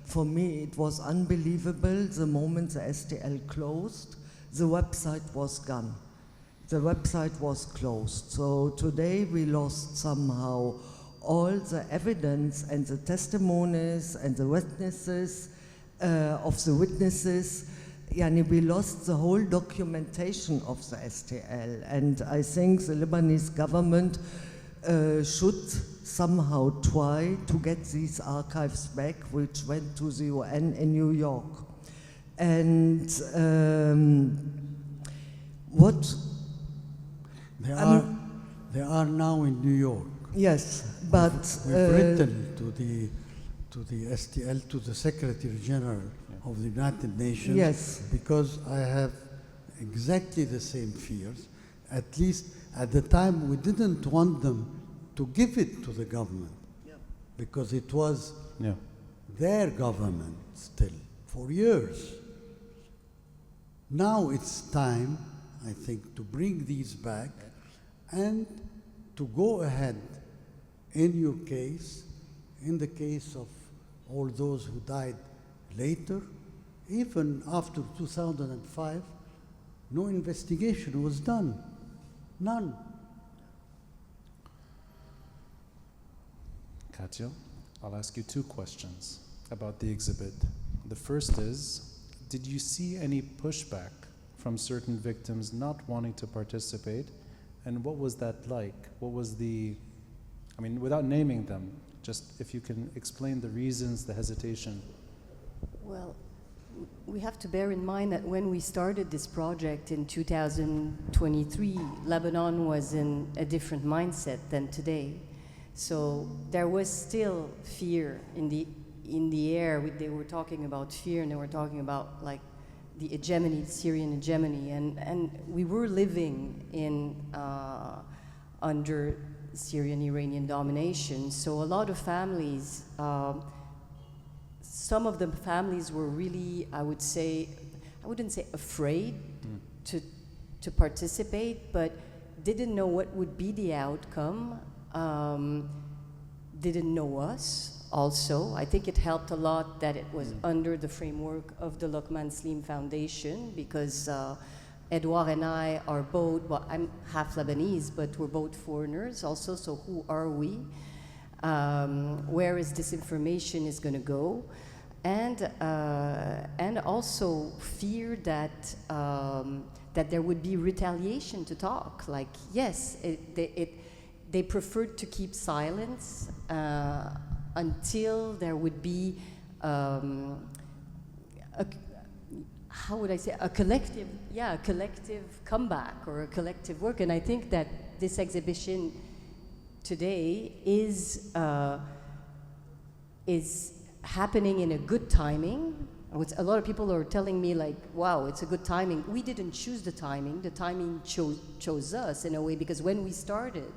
for me, it was unbelievable. The moment the STL closed, the website was gone. The website was closed. So today we lost somehow all the evidence and the testimonies and the witnesses of the witnesses. We lost the whole documentation of the STL, and I think the Lebanese government should somehow try to get these archives back, which went to the UN in New York. And what they are now in New York. Yes, but we've written to the STL, to the Secretary General of the United Nations, yes, because I have exactly the same fears. At least at the time, we didn't want them to give it to the government, because it was their government still for years. Now it's time, I think, to bring these back and to go ahead in your case, in the case of all those who died later. Even after 2005, no investigation was done. None. Katia, I'll ask you two questions about the exhibit. The first is, did you see any pushback from certain victims not wanting to participate? And what was that like? What was without naming them, just if you can explain the reasons, the hesitation. Well, we have to bear in mind that when we started this project in 2023, Lebanon was in a different mindset than today. So there was still fear in the air. They were talking about fear, and they were talking about like the hegemony, the Syrian hegemony, and we were living in under Syrian-Iranian domination. So a lot of families, some of the families were really, I wouldn't say afraid to participate, but didn't know what would be the outcome, didn't know us also. I think it helped a lot that it was under the framework of the Lokman Slim Foundation, because Edouard and I are both, well, I'm half Lebanese, but we're both foreigners also, so who are we? Where is this information is going to go? And also fear that that there would be retaliation to talk. Like, yes, they preferred to keep silence until there would be how would I say, a collective comeback or a collective work. And I think that this exhibition today is happening in a good timing. A lot of people are telling me, like, wow, it's a good timing. We didn't choose the timing chose us in a way, because when we started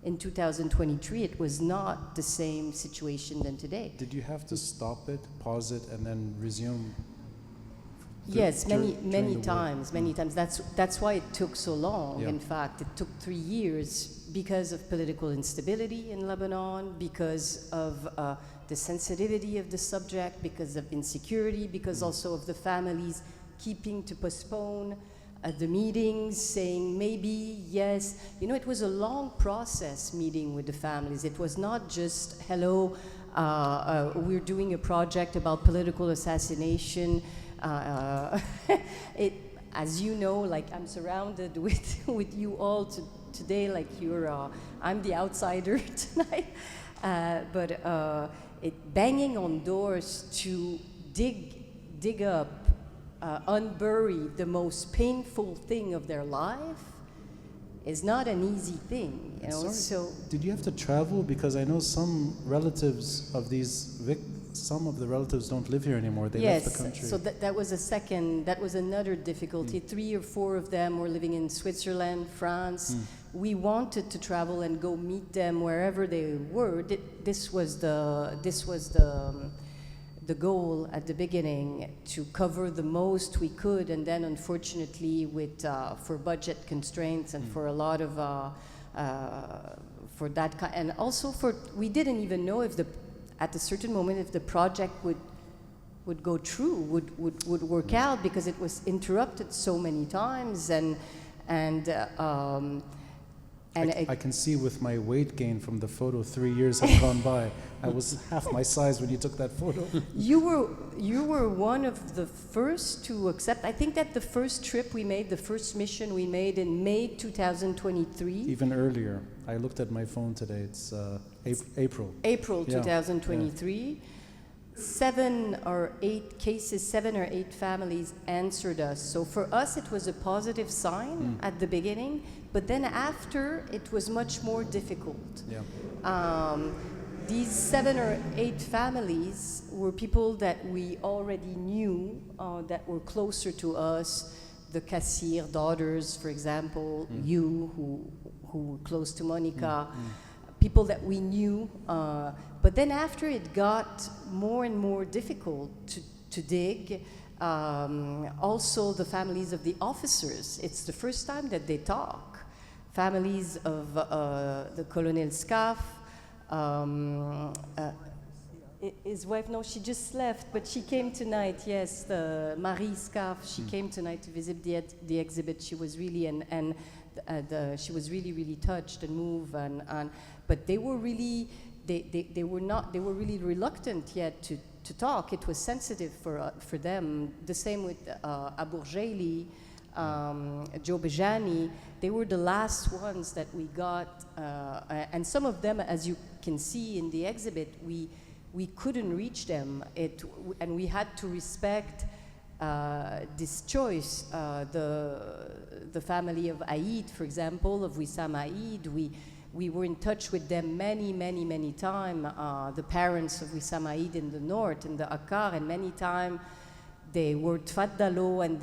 in 2023, it was not the same situation than today. Did you have to stop it, pause it, and then resume? Yes, many times. That's why it took so long. Yeah. In fact, it took 3 years because of political instability in Lebanon, because of the sensitivity of the subject, because of insecurity, because also of the families keeping to postpone the meetings, saying maybe, yes. You know, it was a long process meeting with the families. It was not just, hello, we're doing a project about political assassination. As you know, like, I'm surrounded with you all today, like I'm the outsider tonight. But banging on doors to dig up, unbury the most painful thing of their life is not an easy thing, you know. So did you have to travel? Because I know some relatives of these some of the relatives don't live here anymore. They left the country. So that was another difficulty. 3 or 4 of them were living in Switzerland, France. We wanted to travel and go meet them wherever they were. This was the goal at the beginning, to cover the most we could, and then unfortunately, for budget constraints and for a lot of for that kind, and also we didn't even know at a certain moment if the project would go through, would work out, because it was interrupted so many times, I can see with my weight gain from the photo, 3 years have gone by. I was half my size when you took that photo. You were one of the first to accept. I think that the first trip we made, the first mission we made in May 2023. Even earlier. I looked at my phone today. It's April. April Yeah. 2023. Yeah. 7 or 8 families answered us. So for us, it was a positive sign at the beginning, but then after, it was much more difficult. Yeah. These 7 or 8 families were people that we already knew, that were closer to us. The Kassir daughters, for example, you, who were close to Monika. People that we knew, but then after it got more and more difficult to dig. Also the families of the officers, it's the first time that they talk. Families of the Colonel Scaf, his wife, no, she just left, but she came tonight, yes, the Marie Scaf, she came tonight to visit the exhibit. She was really, she was really touched and moved, but they were really, they were really reluctant yet to talk. It was sensitive for them. The same with Aburjali, Joe Bejani. They were the last ones that we got, and some of them, as you can see in the exhibit, we couldn't reach them, and we had to respect this choice. The family of Aïd, for example, of Wissam Aïd, we were in touch with them many times. The parents of Wissam Aïd in the north, in the Akkar, and many times they were tfaddalo, and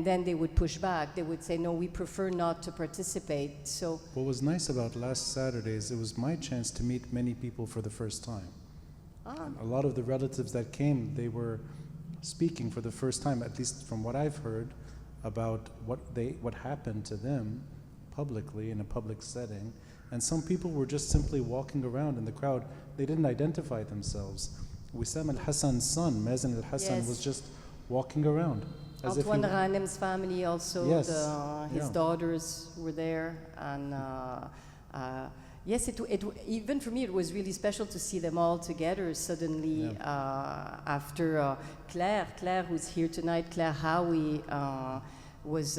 then they would push back. They would say, no, we prefer not to participate. So what was nice about last Saturday is it was my chance to meet many people for the first time. A lot of the relatives that came, they were speaking for the first time, at least from what I've heard, about what happened to them publicly in a public setting, and some people were just simply walking around in the crowd. They didn't identify themselves. Wissam al-Hassan's son, Mazen al-Hassan, Yes. was just walking around. As if he- Antoine Ghanem's family also, Yes, his yeah. daughters were there. And yes, even for me, it was really special to see them all together suddenly after Claire, who's here tonight, Claire Hawi, was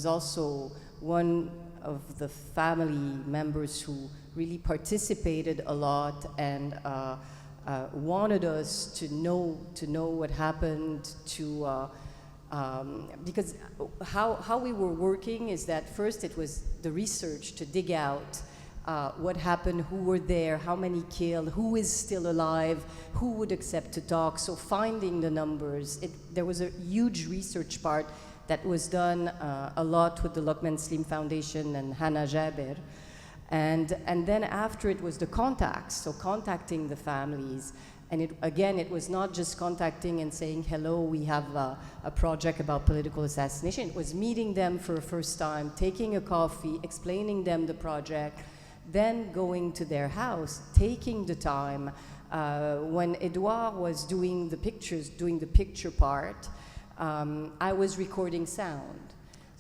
also one of the family members who really participated a lot and wanted us to know what happened, because how we were working is that first it was the research to dig out what happened, who were there, how many killed, who is still alive, who would accept to talk. So finding the numbers, there was a huge research part that was done a lot with the Lokman Slim Foundation and Hannah Jaber. And then after it was the contacts, so contacting the families. And it was not just contacting and saying, hello, we have a project about political assassination. It was meeting them for the first time, taking a coffee, explaining them the project, then going to their house, taking the time. When Edouard was doing the picture part, I was recording sound.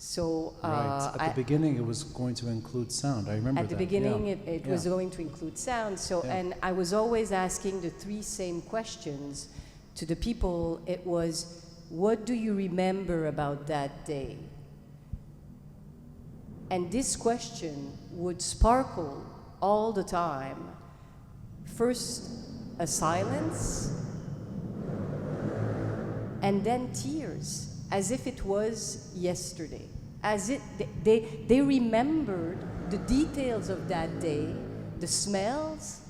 So right. At the beginning, it was going to include sound. I remember at that. the beginning, yeah. it was going to include sound. So, and I was always asking the three same questions to the people. It was, what do you remember about that day? And this question would sparkle all the time. First, a silence, and then tears. As if it was yesterday, as if they remembered the details of that day, the smells,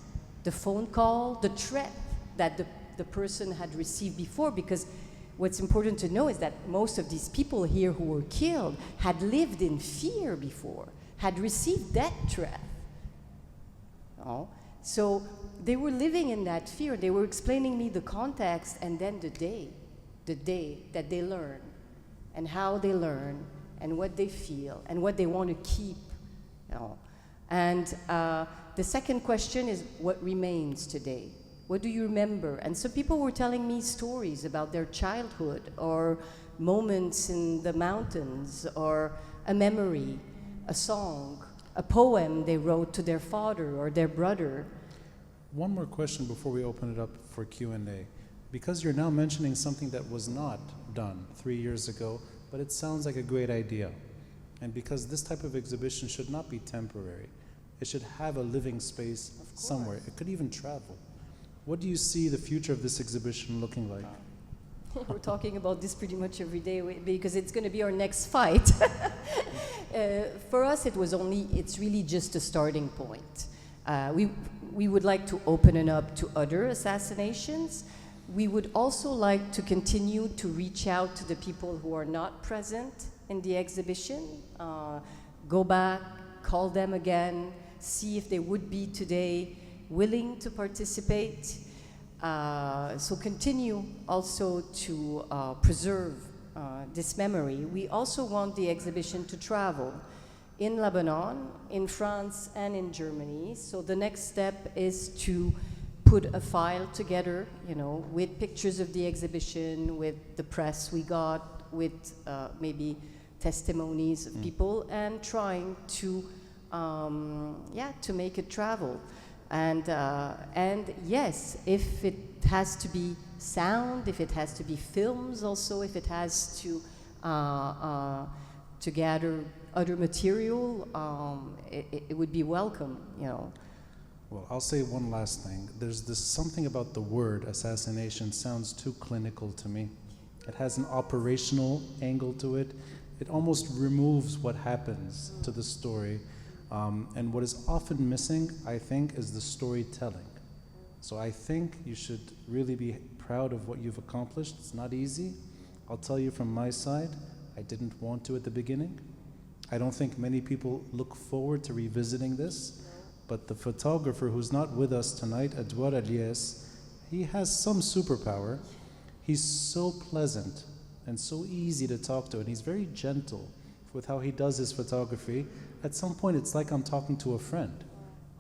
the phone call, the threat that the person had received before. Because what's important to know is that most of these people here who were killed had lived in fear before, had received death threat. Oh. So they were living in that fear. They were explaining me the context and then the day that they learn, and how they learn, and what they feel, and what they want to keep. You know. And the second question is, what remains today? What do you remember? And so people were telling me stories about their childhood, or moments in the mountains, or a memory, a song, a poem they wrote to their father or their brother. One more question before we open it up for Q&A. Because you're now mentioning something that was not done 3 years ago, but it sounds like a great idea. And because this type of exhibition should not be temporary, it should have a living space somewhere. It could even travel. What do you see the future of this exhibition looking like? We're talking about this pretty much every day because it's going to be our next fight. For us, it's really just a starting point. We would like to open it up to other assassinations. We would also like to continue to reach out to the people who are not present in the exhibition, go back, call them again, see if they would be today willing to participate. So continue also to preserve this memory. We also want the exhibition to travel in Lebanon, in France, and in Germany. So the next step is to put a file together, with pictures of the exhibition, with the press we got, with maybe testimonies of people, and trying to make it travel. And yes, if it has to be sound, if it has to be films also, if it has to gather other material, it would be welcome, Well, I'll say one last thing. There's this something about the word assassination sounds too clinical to me. It has an operational angle to it. It almost removes what happens to the story. And what is often missing, I think, is the storytelling. So I think you should really be proud of what you've accomplished. It's not easy. I'll tell you from my side, I didn't want to at the beginning. I don't think many people look forward to revisiting this. But the photographer who's not with us tonight, Edouard Aliès, he has some superpower. He's so pleasant and so easy to talk to, and he's very gentle with how he does his photography. at some point it's like I'm talking to a friend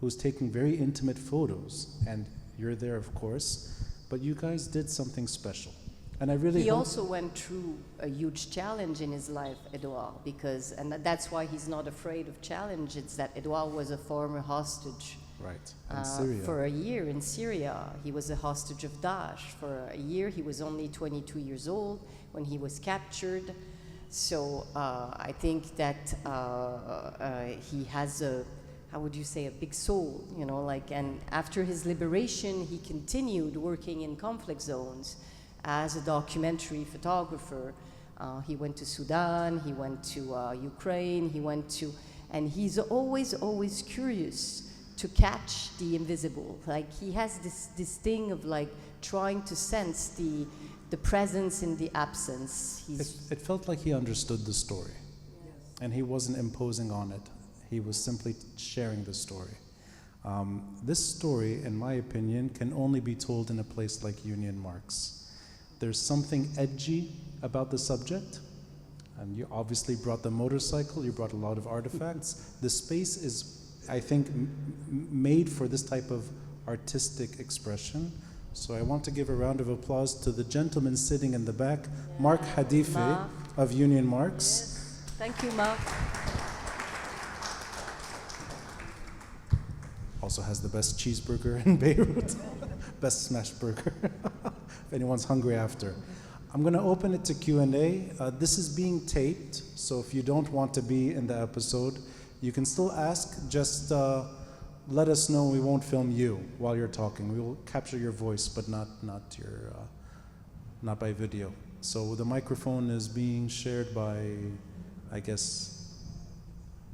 who's taking very intimate photos, and you're there, of course, but you guys did something special. And I really He hope also went through a huge challenge in his life, Edouard, because, and that's why he's not afraid of challenge. It's that Edouard was a former hostage right, in Syria. for a year in Syria. He was a hostage of Daesh for a year. He was only 22 years old when he was captured. So I think that he has a, how would you say, a big soul, you know, like, and after his liberation, he continued working in conflict zones as a documentary photographer. He went to Sudan, he went to Ukraine, he went to, and he's always curious to catch the invisible. Like, he has this thing of like trying to sense the presence in the absence. It felt like he understood the story, and he wasn't imposing on it. He was simply sharing the story. This story, in my opinion, can only be told in a place like Union Marks. There's something edgy about the subject, and you obviously brought the motorcycle, you brought a lot of artifacts. The space is, I think, made for this type of artistic expression. So I want to give a round of applause to the gentleman sitting in the back, Mark Hadife of Union Marks. Yes. Thank you, Mark. Also has the best cheeseburger in Beirut, best smash burger, if anyone's hungry after. I'm gonna open it to Q&A. This is being taped, so if you don't want to be in the episode, you can still ask, just let us know. We won't film you while you're talking. We will capture your voice, but not by video. So the microphone is being shared by, I guess,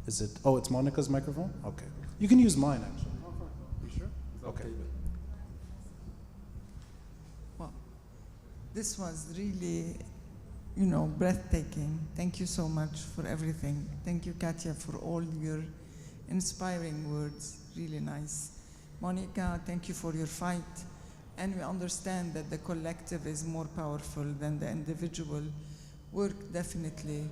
is it, oh, it's Monica's microphone? Okay. You can use mine, actually. You sure? Okay. Well, this was really, you know, breathtaking. Thank you so much for everything. Thank you, Katia, for all your inspiring words. Really nice. Monica, thank you for your fight. And we understand that the collective is more powerful than the individual work, definitely.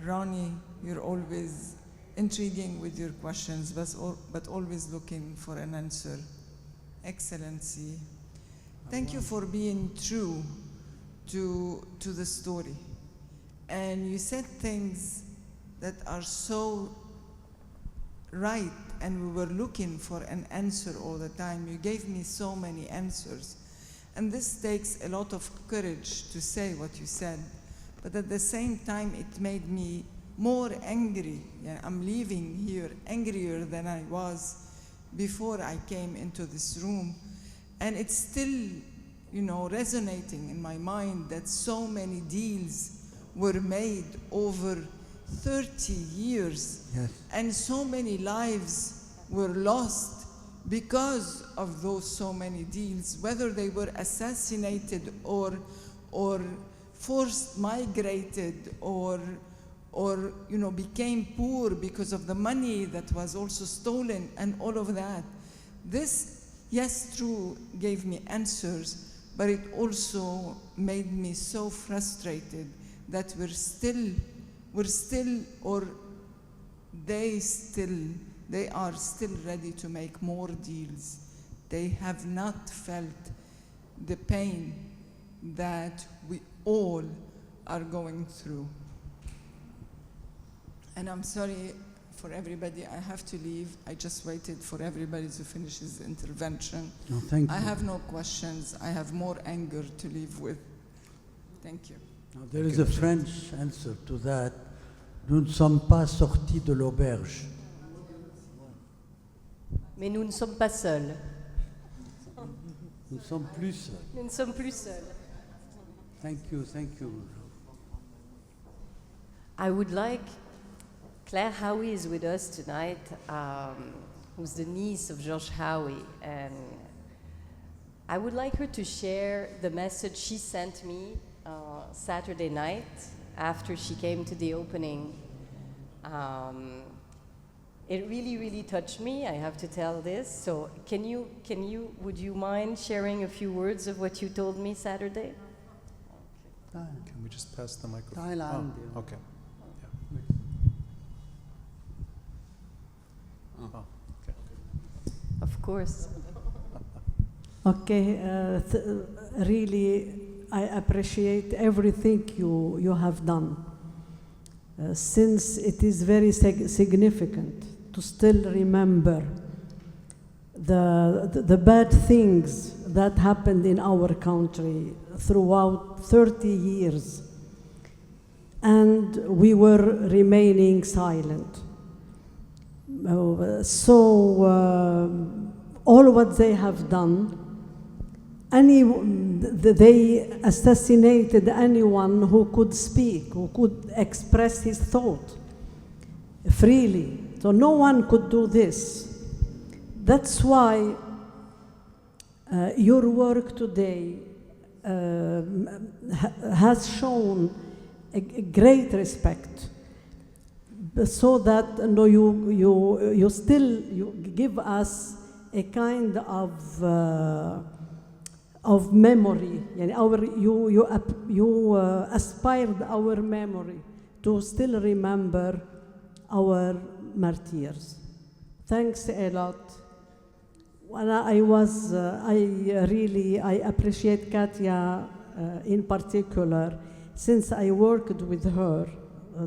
Ronnie, you're always intriguing with your questions, but always looking for an answer. Excellency. Thank you for being true to the story. And you said things that are so right, and we were looking for an answer all the time. You gave me so many answers. And this takes a lot of courage to say what you said. But at the same time, it made me more angry. Yeah, I'm leaving here angrier than I was before I came into this room. And it's still, you know, resonating in my mind that so many deals were made over 30 years. Yes. And so many lives were lost because of those so many deals, whether they were assassinated or forced migrated or you know, became poor because of the money that was also stolen and all of that. This, yes, true, gave me answers, but it also made me so frustrated that they are still ready to make more deals. They have not felt the pain that we all are going through. And I'm sorry for everybody, I have to leave. I just waited for everybody to finish his intervention. No, thank you. I have no questions. I have more anger to live with. Thank you. Now, there is a French answer to that. Nous ne sommes pas sortis de l'auberge. Mais nous ne sommes pas seuls. Nous ne sommes plus seuls. Nous ne sommes plus seuls. Thank you, thank you. I would like, Claire Hawi is with us tonight, who's the niece of George Hawi, and I would like her to share the message she sent me Saturday night after she came to the opening. It really, really touched me, I have to tell this. So would you mind sharing a few words of what you told me Saturday? Can we just pass the microphone? Thailand. Oh, okay. Oh, okay. Of course. Okay, really, I appreciate everything you have done. Since it is very significant to still remember the bad things that happened in our country throughout 30 years, and we were remaining silent. All what they have done, they assassinated anyone who could speak, who could express his thought freely. So no one could do this. That's why your work today has shown a great respect, so that you still give us a kind of memory. You aspired our memory to still remember our martyrs. Thanks a lot. I appreciate Katia in particular, since I worked with her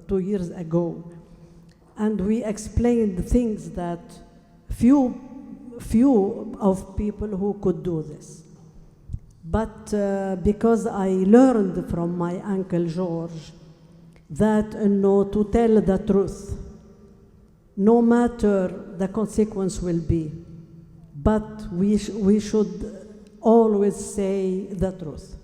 2 years ago, and we explained things that few of people who could do this. But because I learned from my Uncle George that to tell the truth, no matter the consequence will be, but we should always say the truth.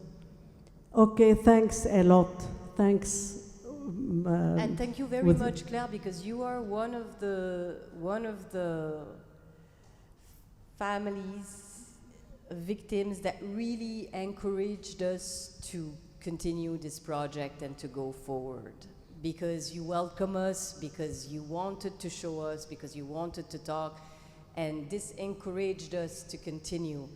Okay, thanks a lot. Thanks. And thank you very much, Claire, because you are one of the families, victims that really encouraged us to continue this project and to go forward. Because you welcome us, because you wanted to show us, because you wanted to talk, and this encouraged us to continue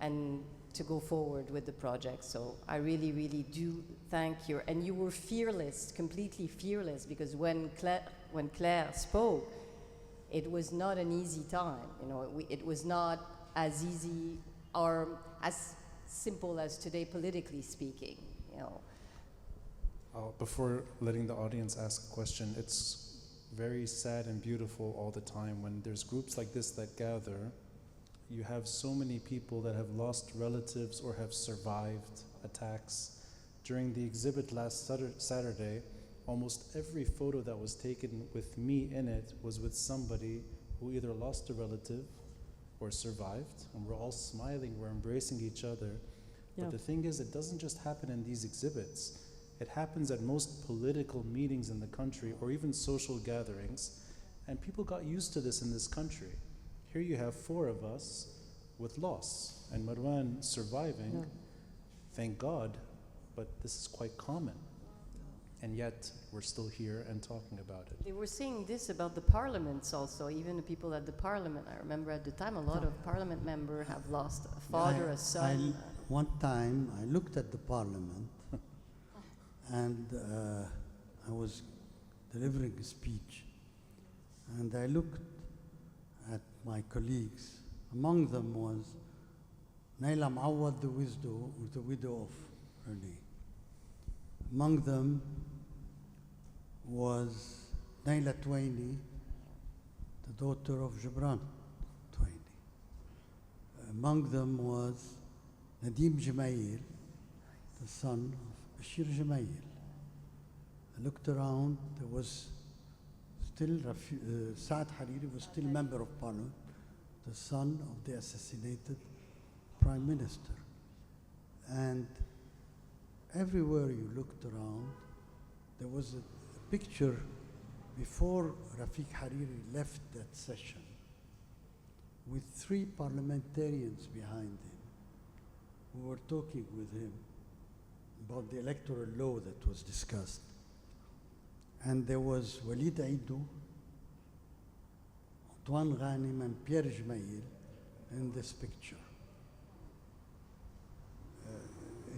and to go forward with the project. So I really, really do thank you. And you were fearless, completely fearless, because when Claire spoke, it was not an easy time. It was not as easy or as simple as today, politically speaking. Before letting the audience ask a question, it's very sad and beautiful all the time when there's groups like this that gather. You have so many people that have lost relatives or have survived attacks. During the exhibit last Saturday, almost every photo that was taken with me in it was with somebody who either lost a relative or survived, and we're all smiling, we're embracing each other. Yeah. But the thing is, it doesn't just happen in these exhibits. It happens at most political meetings in the country or even social gatherings, and people got used to this in this country. Here you have 4 of us with loss, and Marwan surviving, Yeah. thank God, but this is quite common. And yet, we're still here and talking about it. They were saying this about the parliaments also, even the people at the parliament. I remember at the time a lot of parliament members have lost a father, a son. One time, I looked at the parliament and I was delivering a speech, and I looked at my colleagues. Among them was Naila Mawad, the widow of Rene. Among them was Naila Twaini, the daughter of Gibran Twaini. Among them was Nadim Jemail, the son of Bashir Jemail. I looked around, there was still, Saad Hariri was still member of parliament, the son of the assassinated prime minister. And everywhere you looked around, there was a picture before Rafiq Hariri left that session with 3 parliamentarians behind him who were talking with him about the electoral law that was discussed. And there was Walid Aidou, Antoine Ghanim, and Pierre Jemail in this picture.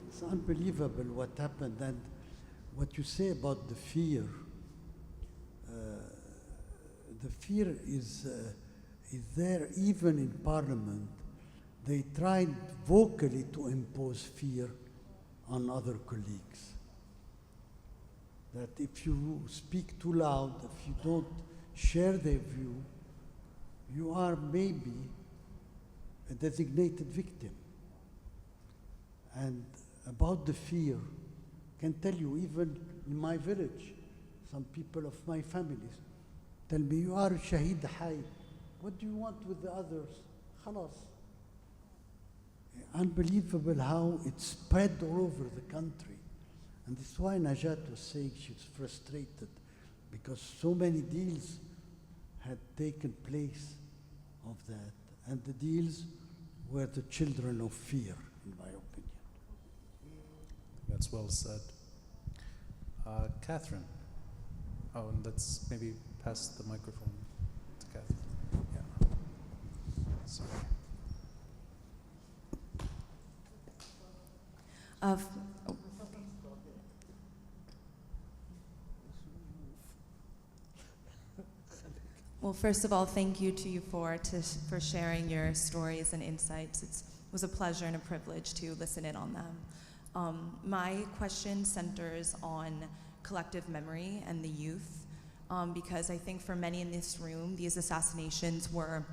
It's unbelievable what happened, and what you say about the fear is is there, even in parliament, they tried vocally to impose fear on other colleagues. That if you speak too loud, if you don't share their view, you are maybe a designated victim. And about the fear, I can tell you, even in my village, some people of my families tell me, you are Shaheed Hay. What do you want with the others? Khalas. Unbelievable how it spread all over the country. And this is why Najat was saying she's frustrated, because so many deals had taken place of that. And the deals were the children of fear, in my opinion. That's well said. Catherine. Oh, and let's maybe pass the microphone to Catherine. Yeah. Sorry. Well, first of all, thank you to you for sharing your stories and insights. It was a pleasure and a privilege to listen in on them. My question centers on collective memory and the youth, because I think for many in this room, these assassinations were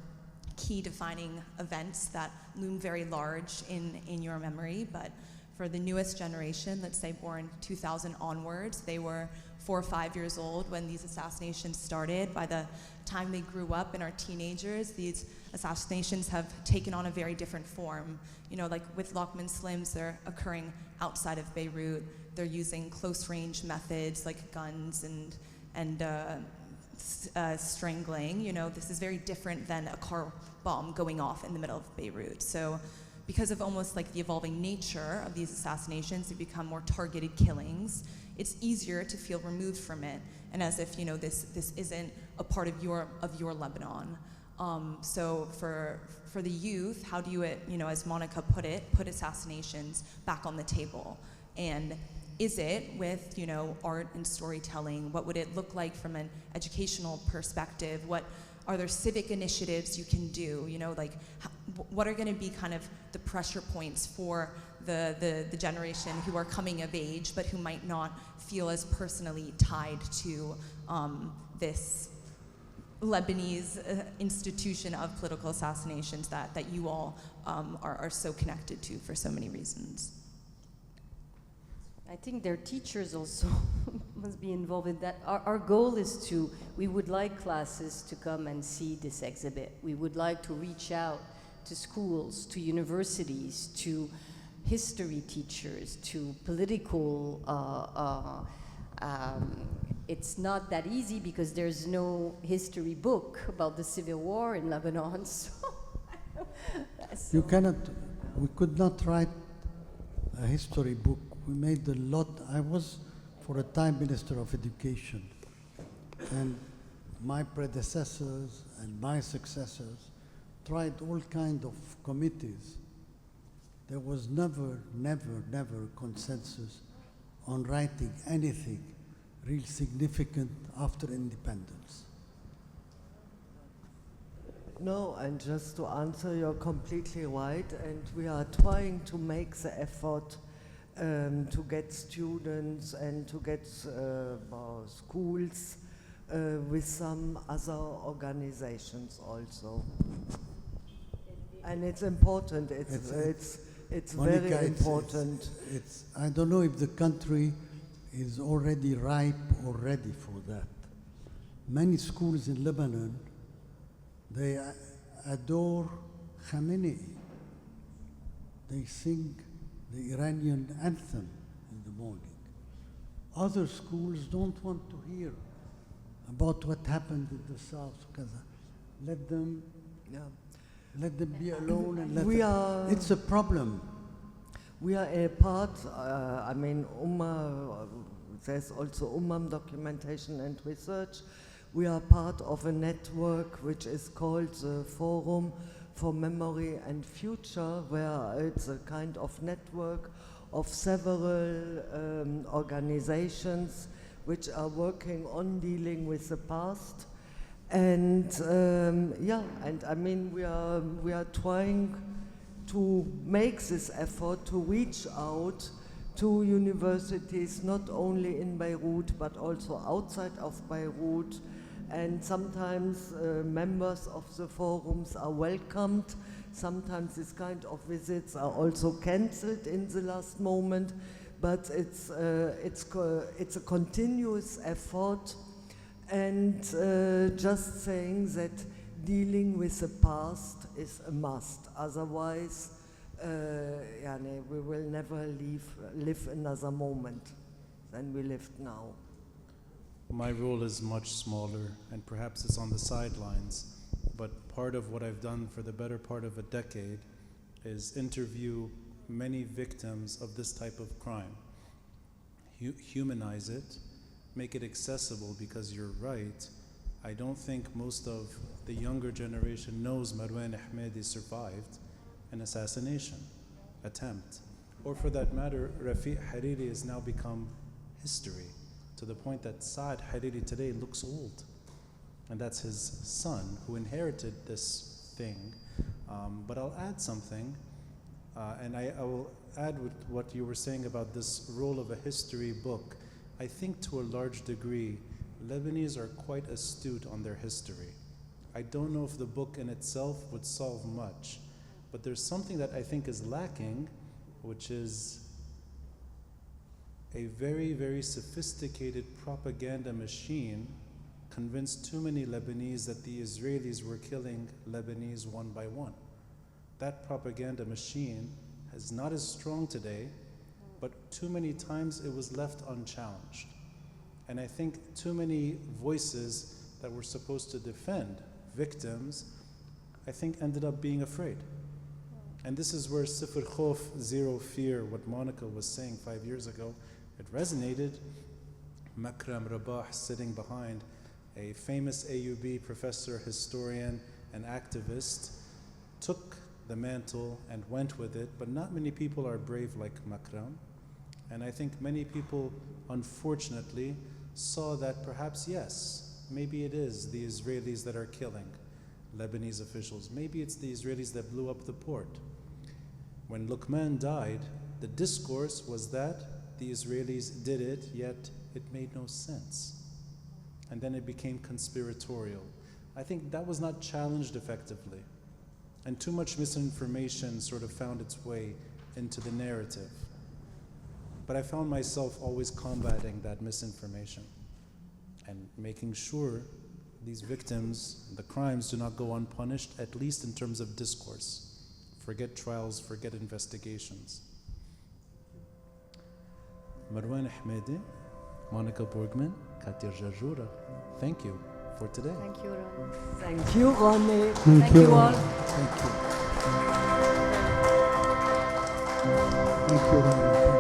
key defining events that loom very large in your memory. But for the newest generation, let's say born 2000 onwards, they were 4 or 5 years old when these assassinations started. By the time they grew up and are teenagers, these assassinations have taken on a very different form. You know, like with Lokman Slims, they're occurring outside of Beirut. They're using close-range methods like guns and strangling. You know, this is very different than a car bomb going off in the middle of Beirut. So because of almost like the evolving nature of these assassinations, they become more targeted killings. It's easier to feel removed from it, and as if, you know, this isn't a part of your Lebanon. So for the youth, how do you, you know, as Monika put it, put assassinations back on the table? And is it with, you know, art and storytelling? What would it look like from an educational perspective? What are there civic initiatives you can do? You know, like what are going to be kind of the pressure points for the generation who are coming of age, but who might not feel as personally tied to this Lebanese institution of political assassinations that you all are so connected to for so many reasons? I think their teachers also must be involved in that. Our goal is we would like classes to come and see this exhibit. We would like to reach out to schools, to universities, to history teachers, to political, it's not that easy because there's no history book about the civil war in Lebanon. You cannot, we could not write a history book. We made a lot. I was for a time Minister of Education, and my predecessors and my successors tried all kinds of committees. There was never consensus on writing anything real significant after independence. No, and just to answer, you're completely right, and we are trying to make the effort to get students and to get schools with some other organizations also. And it's important, it's Monika, very important. I don't know if the country is already ripe or ready for that. Many schools in Lebanon, they adore Khamenei. They sing the Iranian anthem in the morning. Other schools don't want to hear about what happened in the south. Let them be alone and it's a problem. We are a part, I mean, there's also UMAM Documentation and Research. We are part of a network which is called the Forum for Memory and Future, where it's a kind of network of several organizations which are working on dealing with the past. And and I mean, we are trying to make this effort to reach out to universities, not only in Beirut, but also outside of Beirut. And sometimes members of the forums are welcomed. Sometimes this kind of visits are also cancelled in the last moment. But it's a continuous effort, and just saying that dealing with the past is a must. Otherwise, we will never live another moment than we lived now. My role is much smaller, and perhaps it's on the sidelines, but part of what I've done for the better part of a decade is interview many victims of this type of crime. Humanize it, make it accessible, because you're right, I don't think most of the younger generation knows Marwan Hamadeh survived an assassination attempt. Or for that matter, Rafiq Hariri has now become history, to the point that Saad Hariri today looks old. And that's his son who inherited this thing. But I'll add something, and I will add with what you were saying about this role of a history book. I think to a large degree, Lebanese are quite astute on their history. I don't know if the book in itself would solve much, but there's something that I think is lacking, which is a very, very sophisticated propaganda machine convinced too many Lebanese that the Israelis were killing Lebanese one by one. That propaganda machine is not as strong today, but too many times it was left unchallenged. And I think too many voices that were supposed to defend victims, I think ended up being afraid. And this is where Sifr Khof, zero fear, what Monica was saying 5 years ago, it resonated. Makram Rabah, sitting behind, a famous AUB professor, historian, and activist, took the mantle and went with it, but not many people are brave like Makram. And I think many people, unfortunately, saw that perhaps, yes, maybe it is the Israelis that are killing Lebanese officials. Maybe it's the Israelis that blew up the port. When Lokman died, the discourse was that the Israelis did it, yet it made no sense. And then it became conspiratorial. I think that was not challenged effectively. And too much misinformation sort of found its way into the narrative. But I found myself always combating that misinformation and making sure these victims, the crimes, do not go unpunished, at least in terms of discourse. Forget trials, forget investigations. Marwan Hamadeh, Monika Borgmann, Katia Jarjoura, thank you for today. Thank you, Ron. Thank you, Ronnie. Thank you all. Thank you. Thank you, Ronnie.